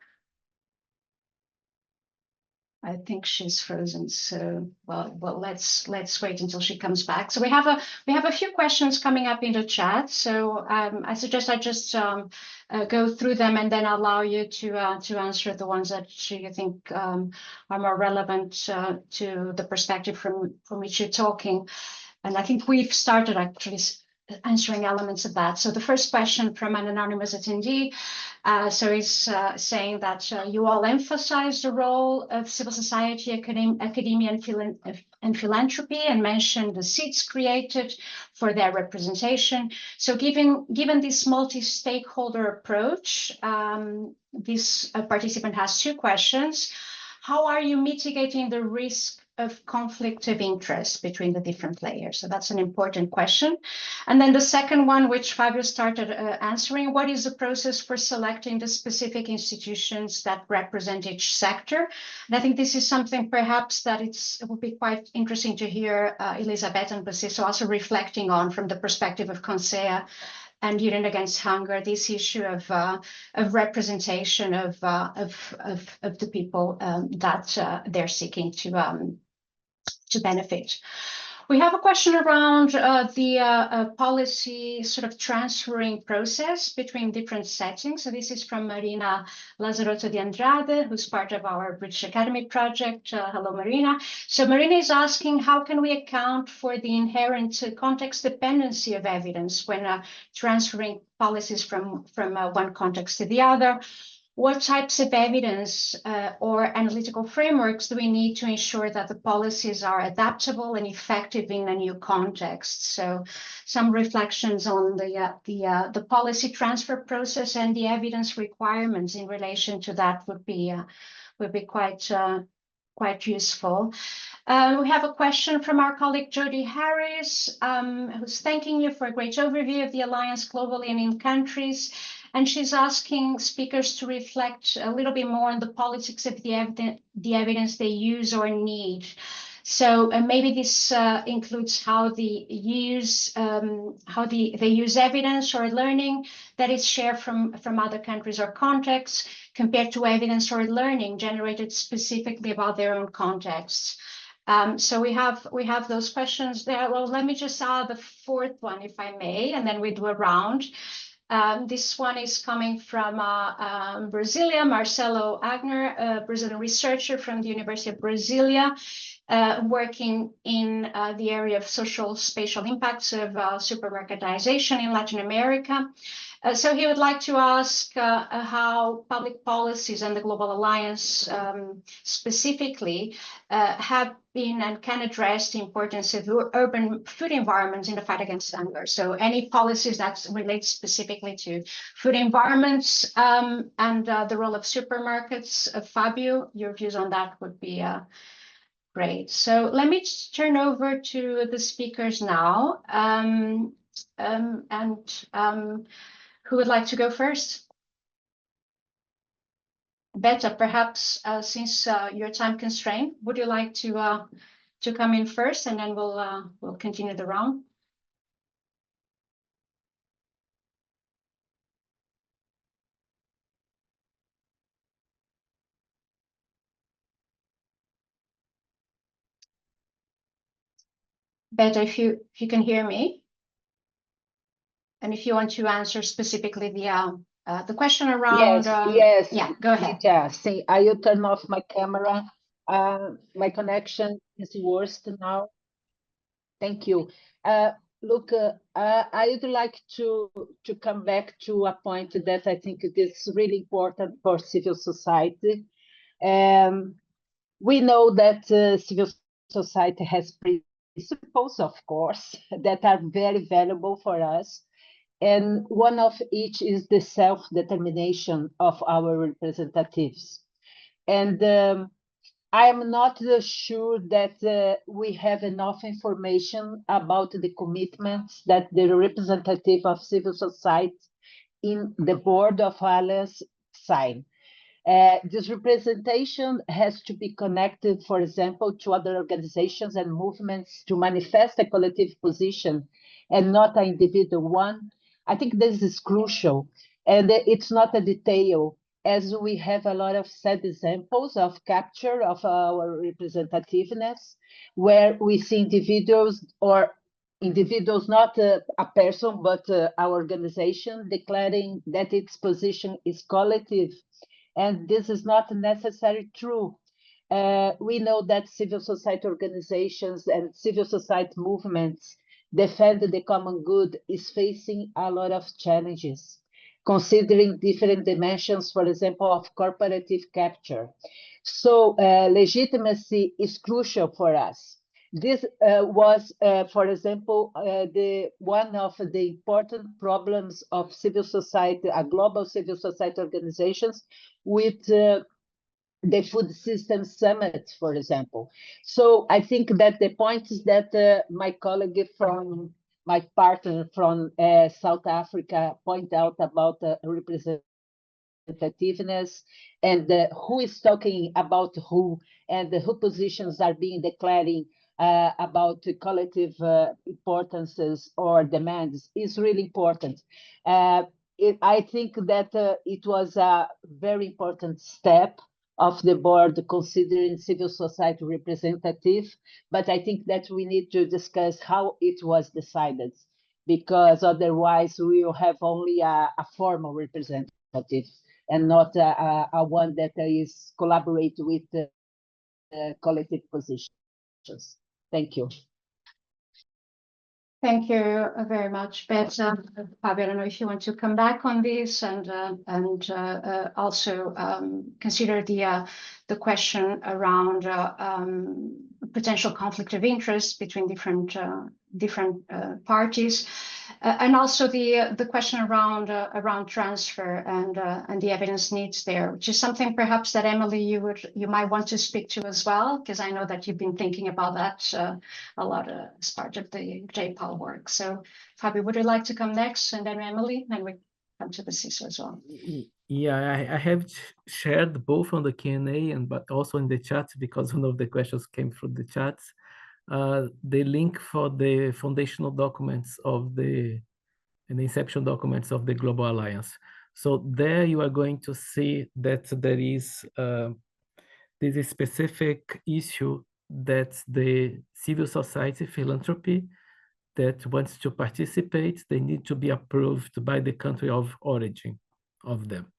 I think she's frozen. So well, let's wait until she comes back. So we have a few questions coming up in the chat. So I suggest I just go through them and then allow you to answer the ones that you think are more relevant to the perspective from which you're talking. And I think we've started actually answering elements of that. So the first question from an anonymous attendee, so he's saying that you all emphasize the role of civil society, academia, and philanthropy, and mentioned the seats created for their representation. So given this multi-stakeholder approach, this participant has two questions. How are you mitigating the risk of conflict of interest between the different players? So that's an important question. And then the second one, which Fabio started answering, what is the process for selecting the specific institutions that represent each sector? And I think this is something perhaps that it would be quite interesting to hear Elisabetta and Bassisto also reflecting on from the perspective of CONSEA and Union Against Hunger, this issue of representation of the people that they're seeking to benefit. We have a question around the policy sort of transferring process between different settings. So this is from Marina Lazarotto de Andrade, who's part of our British Academy project. Hello, Marina. So Marina is asking, how can we account for the inherent context dependency of evidence when transferring policies from one context to the other? What types of evidence or analytical frameworks do we need to ensure that the policies are adaptable and effective in a new context? So some reflections on the policy transfer process and the evidence requirements in relation to that would be quite useful. We have a question from our colleague Jody Harris, who's thanking you for a great overview of the Alliance globally and in countries. And she's asking speakers to reflect a little bit more on the politics of the evidence they use or need. So maybe this includes how they use evidence or learning that is shared from other countries or contexts compared to evidence or learning generated specifically about their own contexts. So we have those questions there. Well, let me just add the fourth one, if I may, and then we do a round. This one is coming from Brasilia, Marcelo Agner, a Brazilian researcher from the University of Brasilia, working in the area of social spatial impacts of supermarketization in Latin America. So he would like to ask how public policies and the Global Alliance specifically have been and can address the importance of urban food environments in the fight against hunger. So any policies that relate specifically to food environments and the role of supermarkets. Fabio, your views on that would be great. So let me turn over to the speakers now. Who would like to go first? Betta, perhaps since you're time constrained, would you like to come in first, and then we'll continue the round? Betta, if you can hear me, and if you want to answer specifically the question around, yes, yeah, go ahead. Yeah, see, I will turn off my camera. My connection is worse now. Thank you. Look, I would like to come back to a point that I think it is really important for civil society. We know that civil society has principles, of course, that are very valuable for us. And one of each is the self-determination of our representatives. And I am not sure that we have enough information about the commitments that the representative of civil society in the board of Alliance sign. This representation has to be connected, for example, to other organizations and movements to manifest a collective position and not an individual one. I think this is crucial, and it's not a detail, as we have a lot of sad examples of capture of our representativeness, where we see individuals or individuals, not a person, but our organization declaring that its position is collective, and this is not necessarily true. We know that civil society organizations and civil society movements defend the common good is facing a lot of challenges, considering different dimensions, for example, of corporative capture. So legitimacy is crucial for us. This was, for example, one of the important problems of civil society, global civil society organizations, with the Food System Summit, for example. So I think that the point is that my colleague from, my partner from South Africa point out about representativeness and who is talking about who, and who positions are being declaring about collective importances or demands is really important. I think that it was a very important step of the board considering civil society representative, but I think that we need to discuss how it was decided, because otherwise we will have only a formal representative and not a one that is collaborate with the collective positions. Thank you. Thank you very much, Beth. Fabio, I don't know if you want to come back on this and also consider the question around potential conflict of interest between different parties, and also the question around transfer and the evidence needs there, which is something perhaps that Emily you might want to speak to as well, because I know that you've been thinking about that a lot as part of the JPAL work. So Fabio, would you like to come next, and then Emily, then we come to the CISO as well. Yeah, I have shared both on the Q&A but also in the chat, because one of the questions came through the chat. The link for the foundational documents of the inception documents of the Global Alliance. So there you are going to see that there is this specific issue that the civil society philanthropy that wants to participate, they need to be approved by the country of origin of them.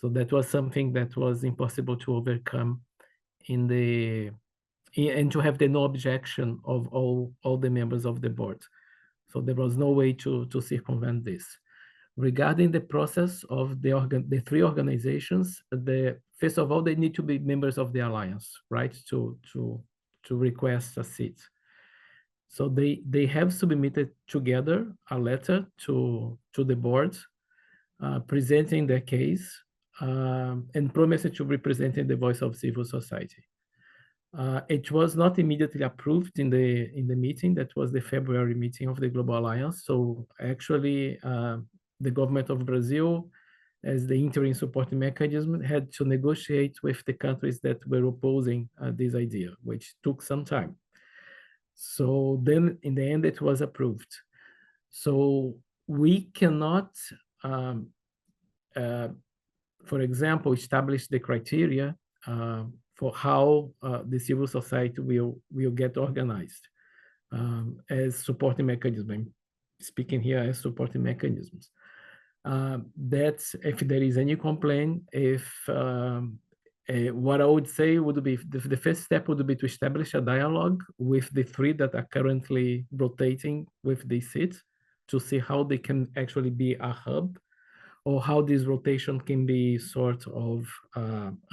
So that was something that was impossible to overcome and to have the no objection of all the members of the board. So there was no way to circumvent this. Regarding the process of the three organizations, first of all, they need to be members of the alliance, right? To request a seat. So they have submitted together a letter to the board presenting their case and promising to represent the voice of civil society. It was not immediately approved in the meeting. That was the February meeting of the Global Alliance. So actually, the government of Brazil, as the interim support mechanism, had to negotiate with the countries that were opposing this idea, which took some time. So then in the end, it was approved. So we cannot, for example, establish the criteria for how the civil society will get organized as supporting mechanism. I'm speaking here as supporting mechanisms. That if there is any complaint, if What I would say would be the first step would be to establish a dialogue with the three that are currently rotating with these seats to see how they can actually be a hub, or how this rotation can be sort of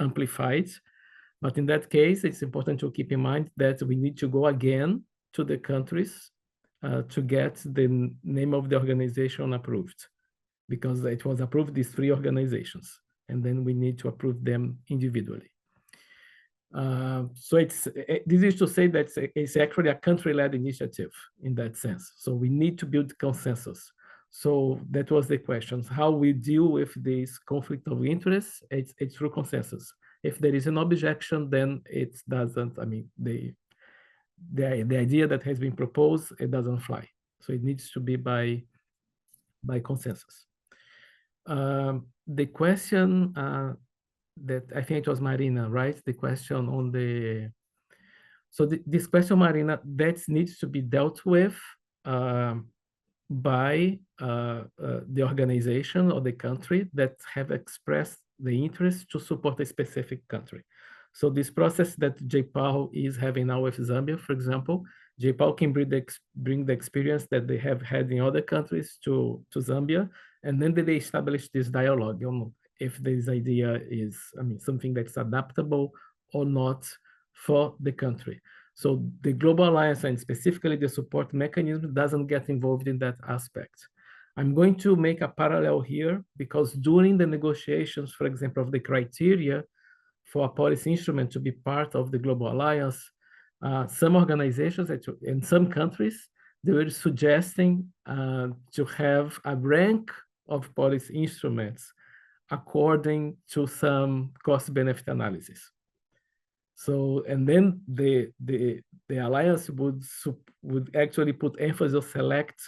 amplified. But in that case, it's important to keep in mind that we need to go again to the countries to get the name of the organization approved, because it was approved, these three organizations, and then we need to approve them individually. So this is to say that it's actually a country-led initiative in that sense. So we need to build consensus. So that was the question. How we deal with this conflict of interest, it's through consensus. If there is an objection, then it doesn't, I mean, the idea that has been proposed, it doesn't fly. So it needs to be by consensus. The question that I think it was Marina, right? The question on the, so this question, Marina, that needs to be dealt with by the organization or the country that have expressed the interest to support a specific country. So this process that JPAL is having now with Zambia, for example, JPAL can bring the experience that they have had in other countries to Zambia, and then they establish this dialogue on if this idea is, I mean, something that's adaptable or not for the country. So the Global Alliance, and specifically the support mechanism, doesn't get involved in that aspect. I'm going to make a parallel here, because during the negotiations, for example, of the criteria for a policy instrument to be part of the Global Alliance, some organizations in some countries, they were suggesting to have a rank of policy instruments according to some cost-benefit analysis. So, and then the alliance would actually put emphasis on select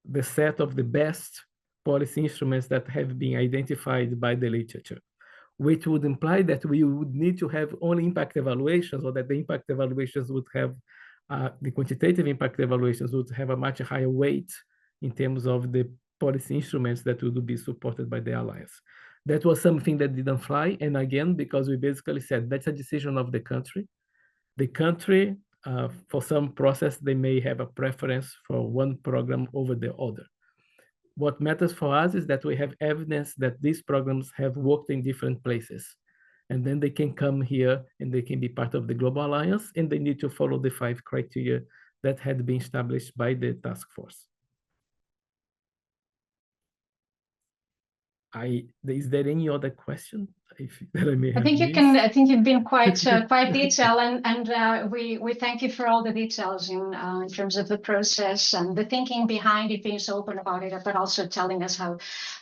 the set of the best policy instruments that have been identified by the literature, which would imply that we would need to have only impact evaluations, or that the impact evaluations would have, the quantitative impact evaluations would have a much higher weight in terms of the policy instruments that would be supported by the alliance. That was something that didn't fly. And again, because we basically said that's a decision of the country. The country, for some process, they may have a preference for one program over the other. What matters for us is that we have evidence that these programs have worked in different places. And then they can come here and they can be part of the Global Alliance, and they need to follow the 5 criteria that had been established by the task force. Is there any other question that I may have missed? I think you've been quite quite detailed, and we thank you for all the details in terms of the process and the thinking behind it, being so open about it, but also telling us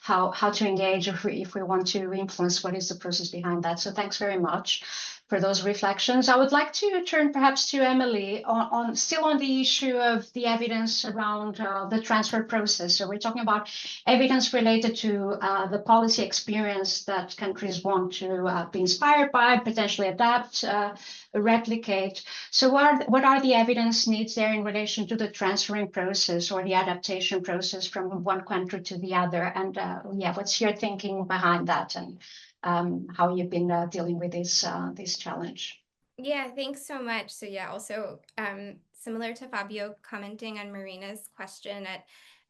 how to engage if we want to influence what is the process behind that. So thanks very much for those reflections. I would like to turn perhaps to Emily on still on the issue of the evidence around the transfer process. So we're talking about evidence related to the policy experience that countries want to be inspired by, potentially adapt, replicate. So what are the evidence needs there in relation to the transferring process or the adaptation process from one country to the other? And yeah, what's your thinking behind that, and how you've been dealing with this challenge? Yeah, thanks so much. So yeah, also similar to Fabio commenting on Marina's question,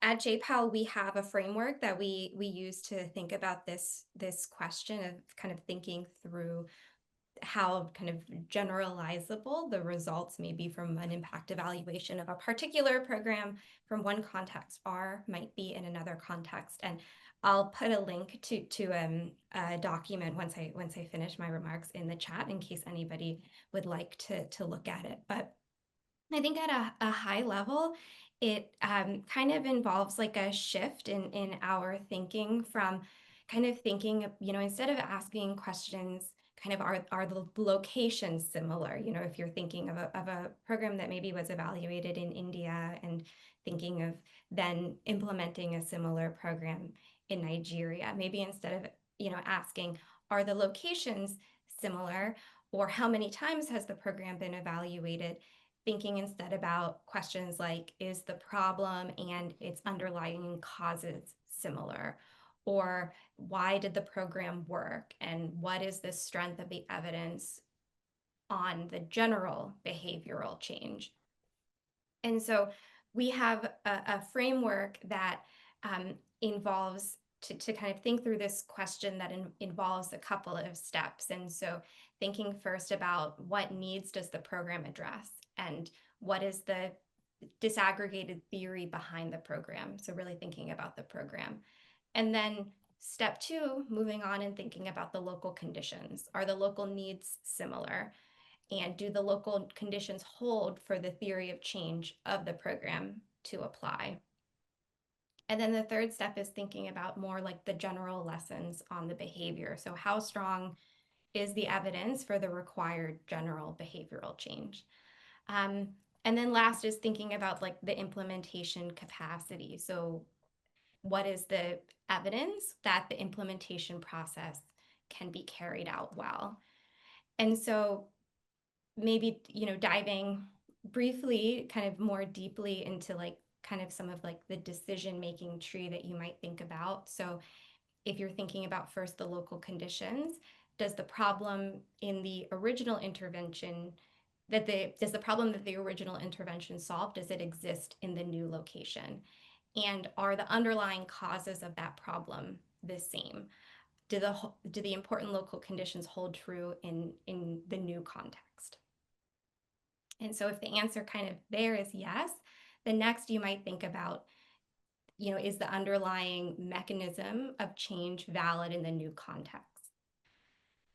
at JPAL, we have a framework that we use to think about this question of kind of thinking through how kind of generalizable the results may be from an impact evaluation of a particular program from one context might be in another context. And I'll put a link to a document once I finish my remarks in the chat in case anybody would like to look at it. But I think at a high level, it kind of involves like a shift in our thinking from kind of thinking, instead of asking questions, kind of are the locations similar? If you're thinking of a program that maybe was evaluated in India and thinking of then implementing a similar program in Nigeria, maybe instead of, asking, are the locations similar, or how many times has the program been evaluated, thinking instead about questions like, is the problem and its underlying causes similar? or why did the program work, and what is the strength of the evidence on the general behavioral change. And so we have a framework that involves to kind of think through this question that involves a couple of steps. And so thinking first about what needs does the program address, and what is the disaggregated theory behind the program. So really thinking about the program. And then step two, moving on and thinking about the local conditions. Are the local needs similar? And do the local conditions hold for the theory of change of the program to apply? And then the third step is thinking about more like the general lessons on the behavior. So how strong is the evidence for the required general behavioral change? And then last is thinking about like the implementation capacity. So what is the evidence that the implementation process can be carried out well? And so maybe, diving briefly, kind of more deeply into like kind of some of like the decision-making tree that you might think about. So if you're thinking about first the local conditions, does the problem in the original intervention does the problem that the original intervention solved, does it exist in the new location? And are the underlying causes of that problem the same? Do the important local conditions hold true in the new context? And so if the answer kind of there is yes, then next you might think about, is the underlying mechanism of change valid in the new context?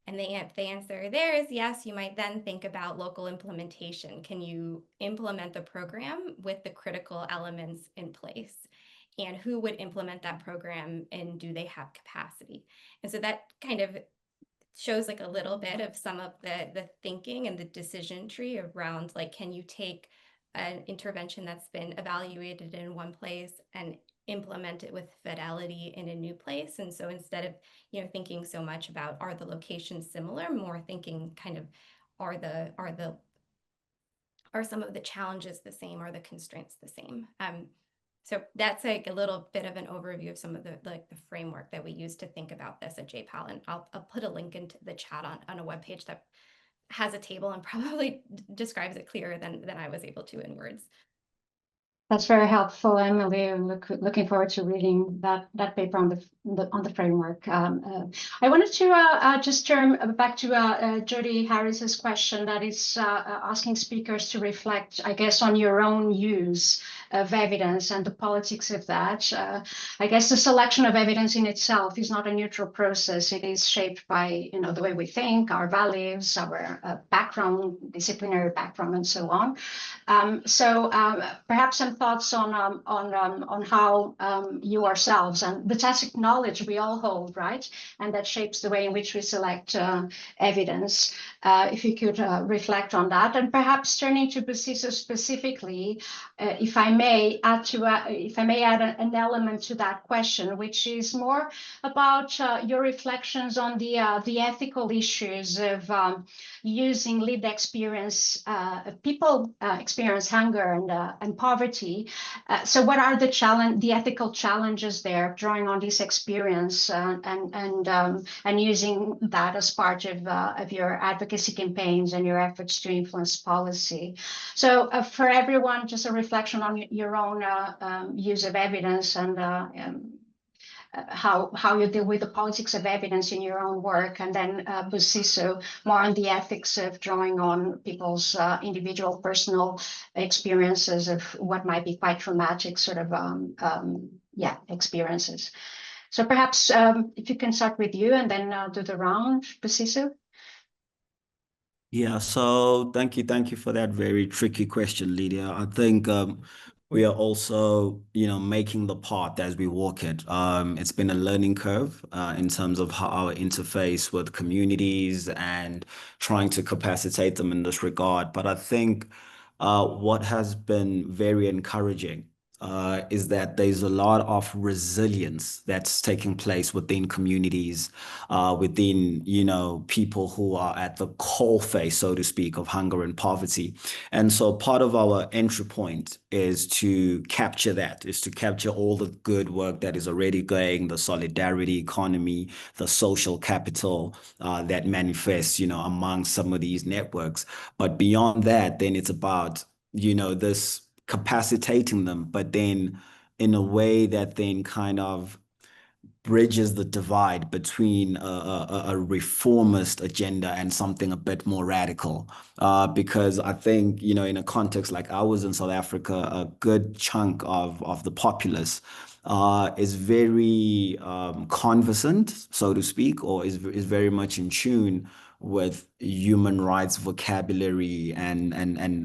And if the answer there is yes, you might then think about local implementation. Can you implement the program with the critical elements in place? And who would implement that program, and do they have capacity? And so that kind of shows like a little bit of some of the thinking and the decision tree around like, can you take an intervention that's been evaluated in one place and implement it with fidelity in a new place? And so instead of, thinking so much about are the locations similar, more thinking kind of are some of the challenges the same? Are the constraints the same? So that's like a little bit of an overview of some of the framework that we use to think about this at JPAL. And I'll put a link into the chat on a webpage that has a table and probably describes it clearer than I was able to in words. That's very helpful, Emily. I'm looking forward to reading that paper on the framework. I wanted to just turn back to Jody Harris's question that is asking speakers to reflect, I guess, on your own use of evidence and the politics of that. I guess the selection of evidence in itself is not a neutral process. It is shaped by the way we think, our values, our background, disciplinary background, and so on. So perhaps some thoughts on how you ourselves and the tacit knowledge we all hold, right? And that shapes the way in which we select evidence. If you could reflect on that, and perhaps turning to Bociso specifically, if I may add an element to that question, which is more about your reflections on the ethical issues of using lived experience. People experience hunger and poverty. So what are the ethical challenges there, drawing on this experience and using that as part of your advocacy campaigns and your efforts to influence policy? So for everyone, just a reflection on your own use of evidence and how you deal with the politics of evidence in your own work, and then Bociso more on the ethics of drawing on people's individual personal experiences of what might be quite traumatic sort of experiences. So perhaps if you can start with you and then do the round, Bociso. Yeah, so thank you for that very tricky question, Lydia. I think we are also, making the path as we walk it. It's been a learning curve in terms of how our interface with communities and trying to capacitate them in this regard. But I think what has been very encouraging is that there's a lot of resilience that's taking place within communities, within, people who are at the coalface, so to speak, of hunger and poverty. And so part of our entry point is to capture that, is to capture all the good work that is already going, the solidarity economy, the social capital that manifests, among some of these networks. But beyond that, then it's about, this capacitating them, but then in a way that then kind of bridges the divide between a reformist agenda and something a bit more radical. Because I think, in a context like ours in South Africa, a good chunk of the populace is very conversant, so to speak, or is very much in tune with human rights vocabulary and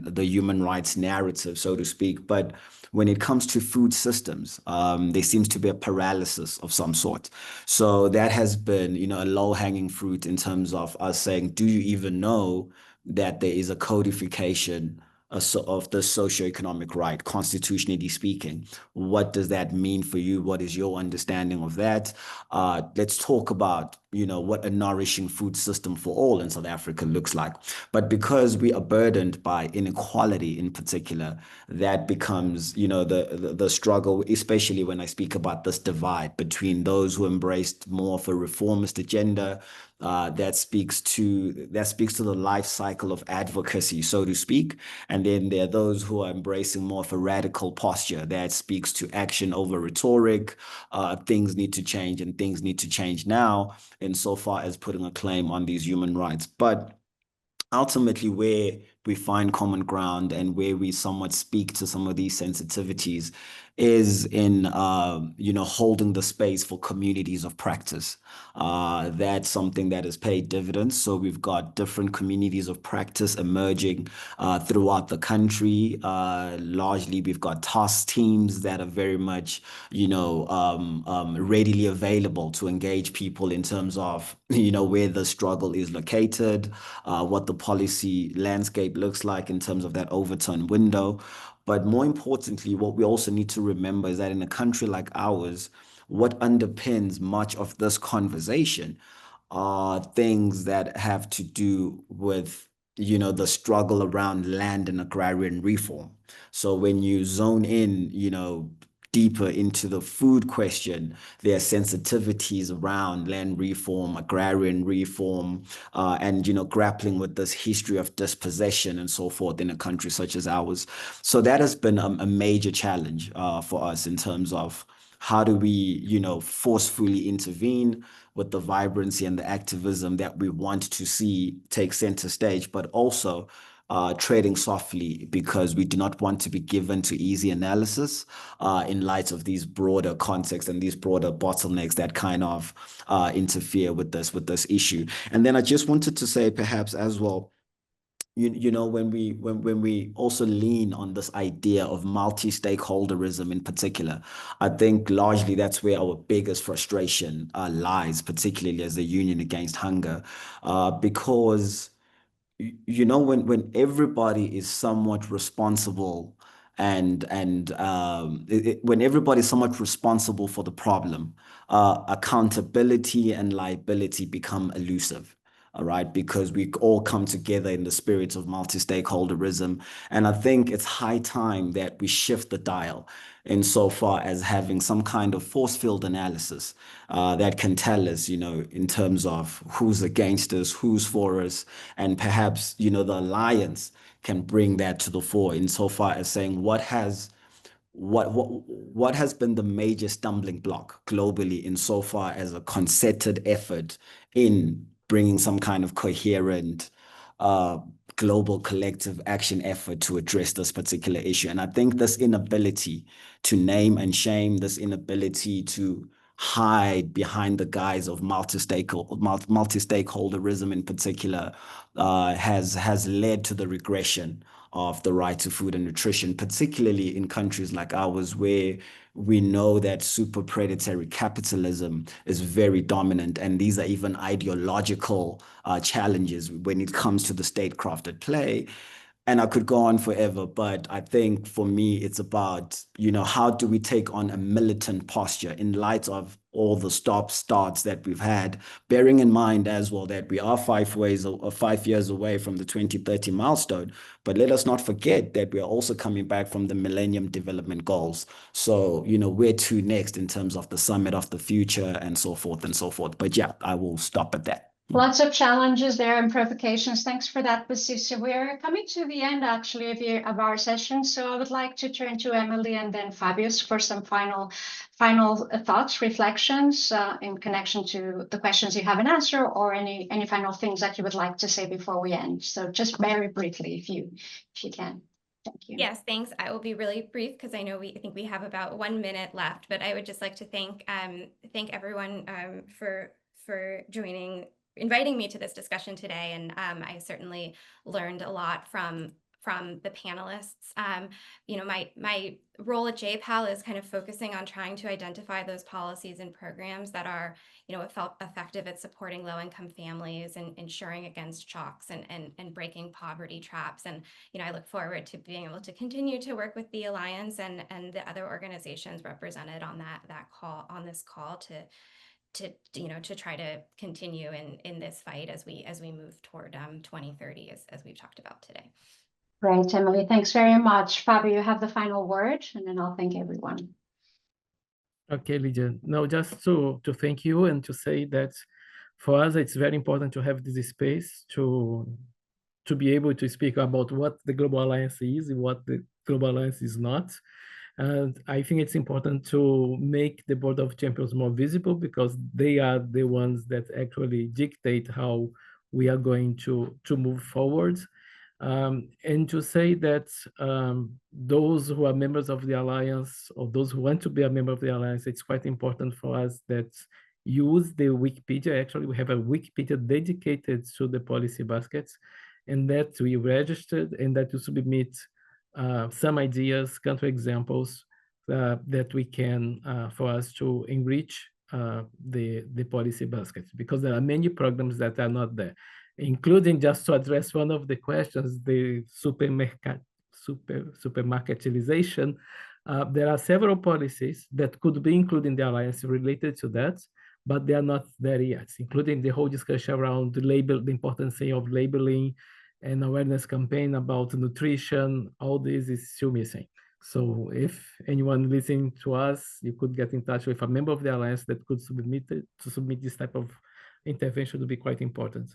the human rights narrative, so to speak. But when it comes to food systems, there seems to be a paralysis of some sort. So that has been, a low-hanging fruit in terms of us saying, do you even know that there is a codification of the socioeconomic right, constitutionally speaking? What does that mean for you? What is your understanding of that? Let's talk about, what a nourishing food system for all in South Africa looks like. But because we are burdened by inequality in particular, that becomes, the struggle, especially when I speak about this divide between those who embraced more of a reformist agenda, that speaks to the life cycle of advocacy, so to speak. And then there are those who are embracing more of a radical posture that speaks to action over rhetoric. Things need to change, and things need to change now, insofar as putting a claim on these human rights. But ultimately, where we find common ground and where we somewhat speak to some of these sensitivities is in, holding the space for communities of practice. That's something that has paid dividends. So we've got different communities of practice emerging throughout the country. Largely, we've got task teams that are very much, readily available to engage people in terms of, where the struggle is located, what the policy landscape looks like in terms of that overturn window. But more importantly, what we also need to remember is that in a country like ours, what underpins much of this conversation are things that have to do with, the struggle around land and agrarian reform. So when you zone in, deeper into the food question, there are sensitivities around land reform, agrarian reform, and, grappling with this history of dispossession and so forth in a country such as ours. So that has been a major challenge for us in terms of how do we, forcefully intervene with the vibrancy and the activism that we want to see take center stage, but also trading softly, because we do not want to be given to easy analysis in light of these broader contexts and these broader bottlenecks that kind of interfere with this issue. And then I just wanted to say, perhaps as well, when we also lean on this idea of multi-stakeholderism in particular, I think largely that's where our biggest frustration lies, particularly as the Union Against Hunger, because when everybody is somewhat responsible when everybody is somewhat responsible for the problem, accountability and liability become elusive. All right, because we all come together in the spirit of multi-stakeholderism. And I think it's high time that we shift the dial insofar as having some kind of force field analysis that can tell us, in terms of who's against us, who's for us, and perhaps, the alliance can bring that to the fore insofar as saying what has been the major stumbling block globally insofar as a concerted effort in bringing some kind of coherent global collective action effort to address this particular issue. And I think this inability to name and shame, this inability to hide behind the guise of multi-stakeholderism in particular has led to the regression of the right to food and nutrition, particularly in countries like ours, where we know that super predatory capitalism is very dominant. And these are even ideological challenges when it comes to the statecraft at play. And I could go on forever, but I think for me, it's about, how do we take on a militant posture in light of all the stop-starts that we've had, bearing in mind as well that we are 5 years away from the 2030 milestone. But let us not forget that we are also coming back from the Millennium Development Goals. So, where to next in terms of the Summit of the Future and so forth and so forth. But yeah, I will stop at that. Lots of challenges there and provocations. Thanks for that, Patricia. We're coming to the end, actually, of our session. So I would like to turn to Emily and then Fabius for some final thoughts, reflections in connection to the questions you haven't answered, or any final things that you would like to say before we end. So just very briefly, if you can. Thank you. Yes, thanks. I will be really brief because I know I think we have about 1 minute left, but I would just like to thank everyone for inviting me to this discussion today. And I certainly learned a lot from the panelists. My role at JPAL is kind of focusing on trying to identify those policies and programs that are, effective at supporting low-income families and ensuring against shocks and breaking poverty traps. And, I look forward to being able to continue to work with the Alliance and the other organizations represented on this call to try to continue in this fight as we move toward 2030, as we've talked about today. Great, Emily. Thanks very much. Fabio, you have the final word, and then I'll thank everyone. Okay, Lydia. No, just to thank you and to say that for us, it's very important to have this space to be able to speak about what the Global Alliance is and what the Global Alliance is not. And I think it's important to make the Board of Champions more visible, because they are the ones that actually dictate how we are going to move forward. And to say that those who are members of the Alliance, or those who want to be a member of the Alliance, it's quite important for us that use the Wikipedia. Actually, we have a Wikipedia dedicated to the policy baskets, and that we registered, and that you submit some ideas, country examples that we can, for us to enrich the policy baskets, because there are many programs that are not there, including, just to address one of the questions, the supermarketization. There are several policies that could be included in the Alliance related to that, but they are not there yet, including the whole discussion around the importance of labeling and awareness campaign about nutrition. All this is still missing. So if anyone listening to us, you could get in touch with a member of the Alliance that could submit this type of intervention, would be quite important.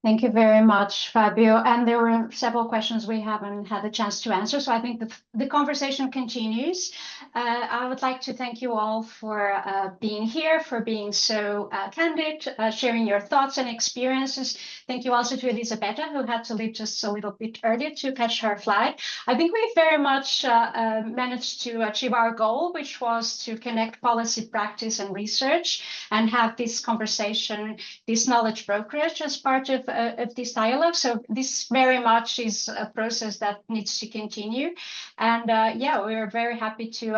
Thank you very much, Fabio. And there were several questions we haven't had a chance to answer, so I think the conversation continues. I would like to thank you all for being here, for being so candid, sharing your thoughts and experiences. Thank you also to Elisabetta, who had to leave just a little bit earlier to catch her flight. I think we very much managed to achieve our goal, which was to connect policy practice and research and have this conversation, this knowledge brokerage as part of this dialogue. So this very much is a process that needs to continue. And yeah, we're very happy to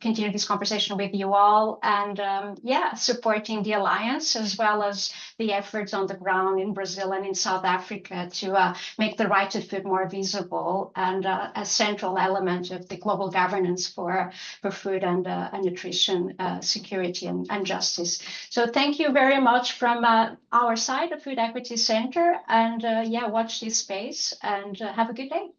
continue this conversation with you all, and yeah, supporting the Alliance as well as the efforts on the ground in Brazil and in South Africa to make the right to food more visible and a central element of the global governance for food and nutrition security and justice. So thank you very much from our side, the Food Equity Center, and yeah, watch this space and have a good day.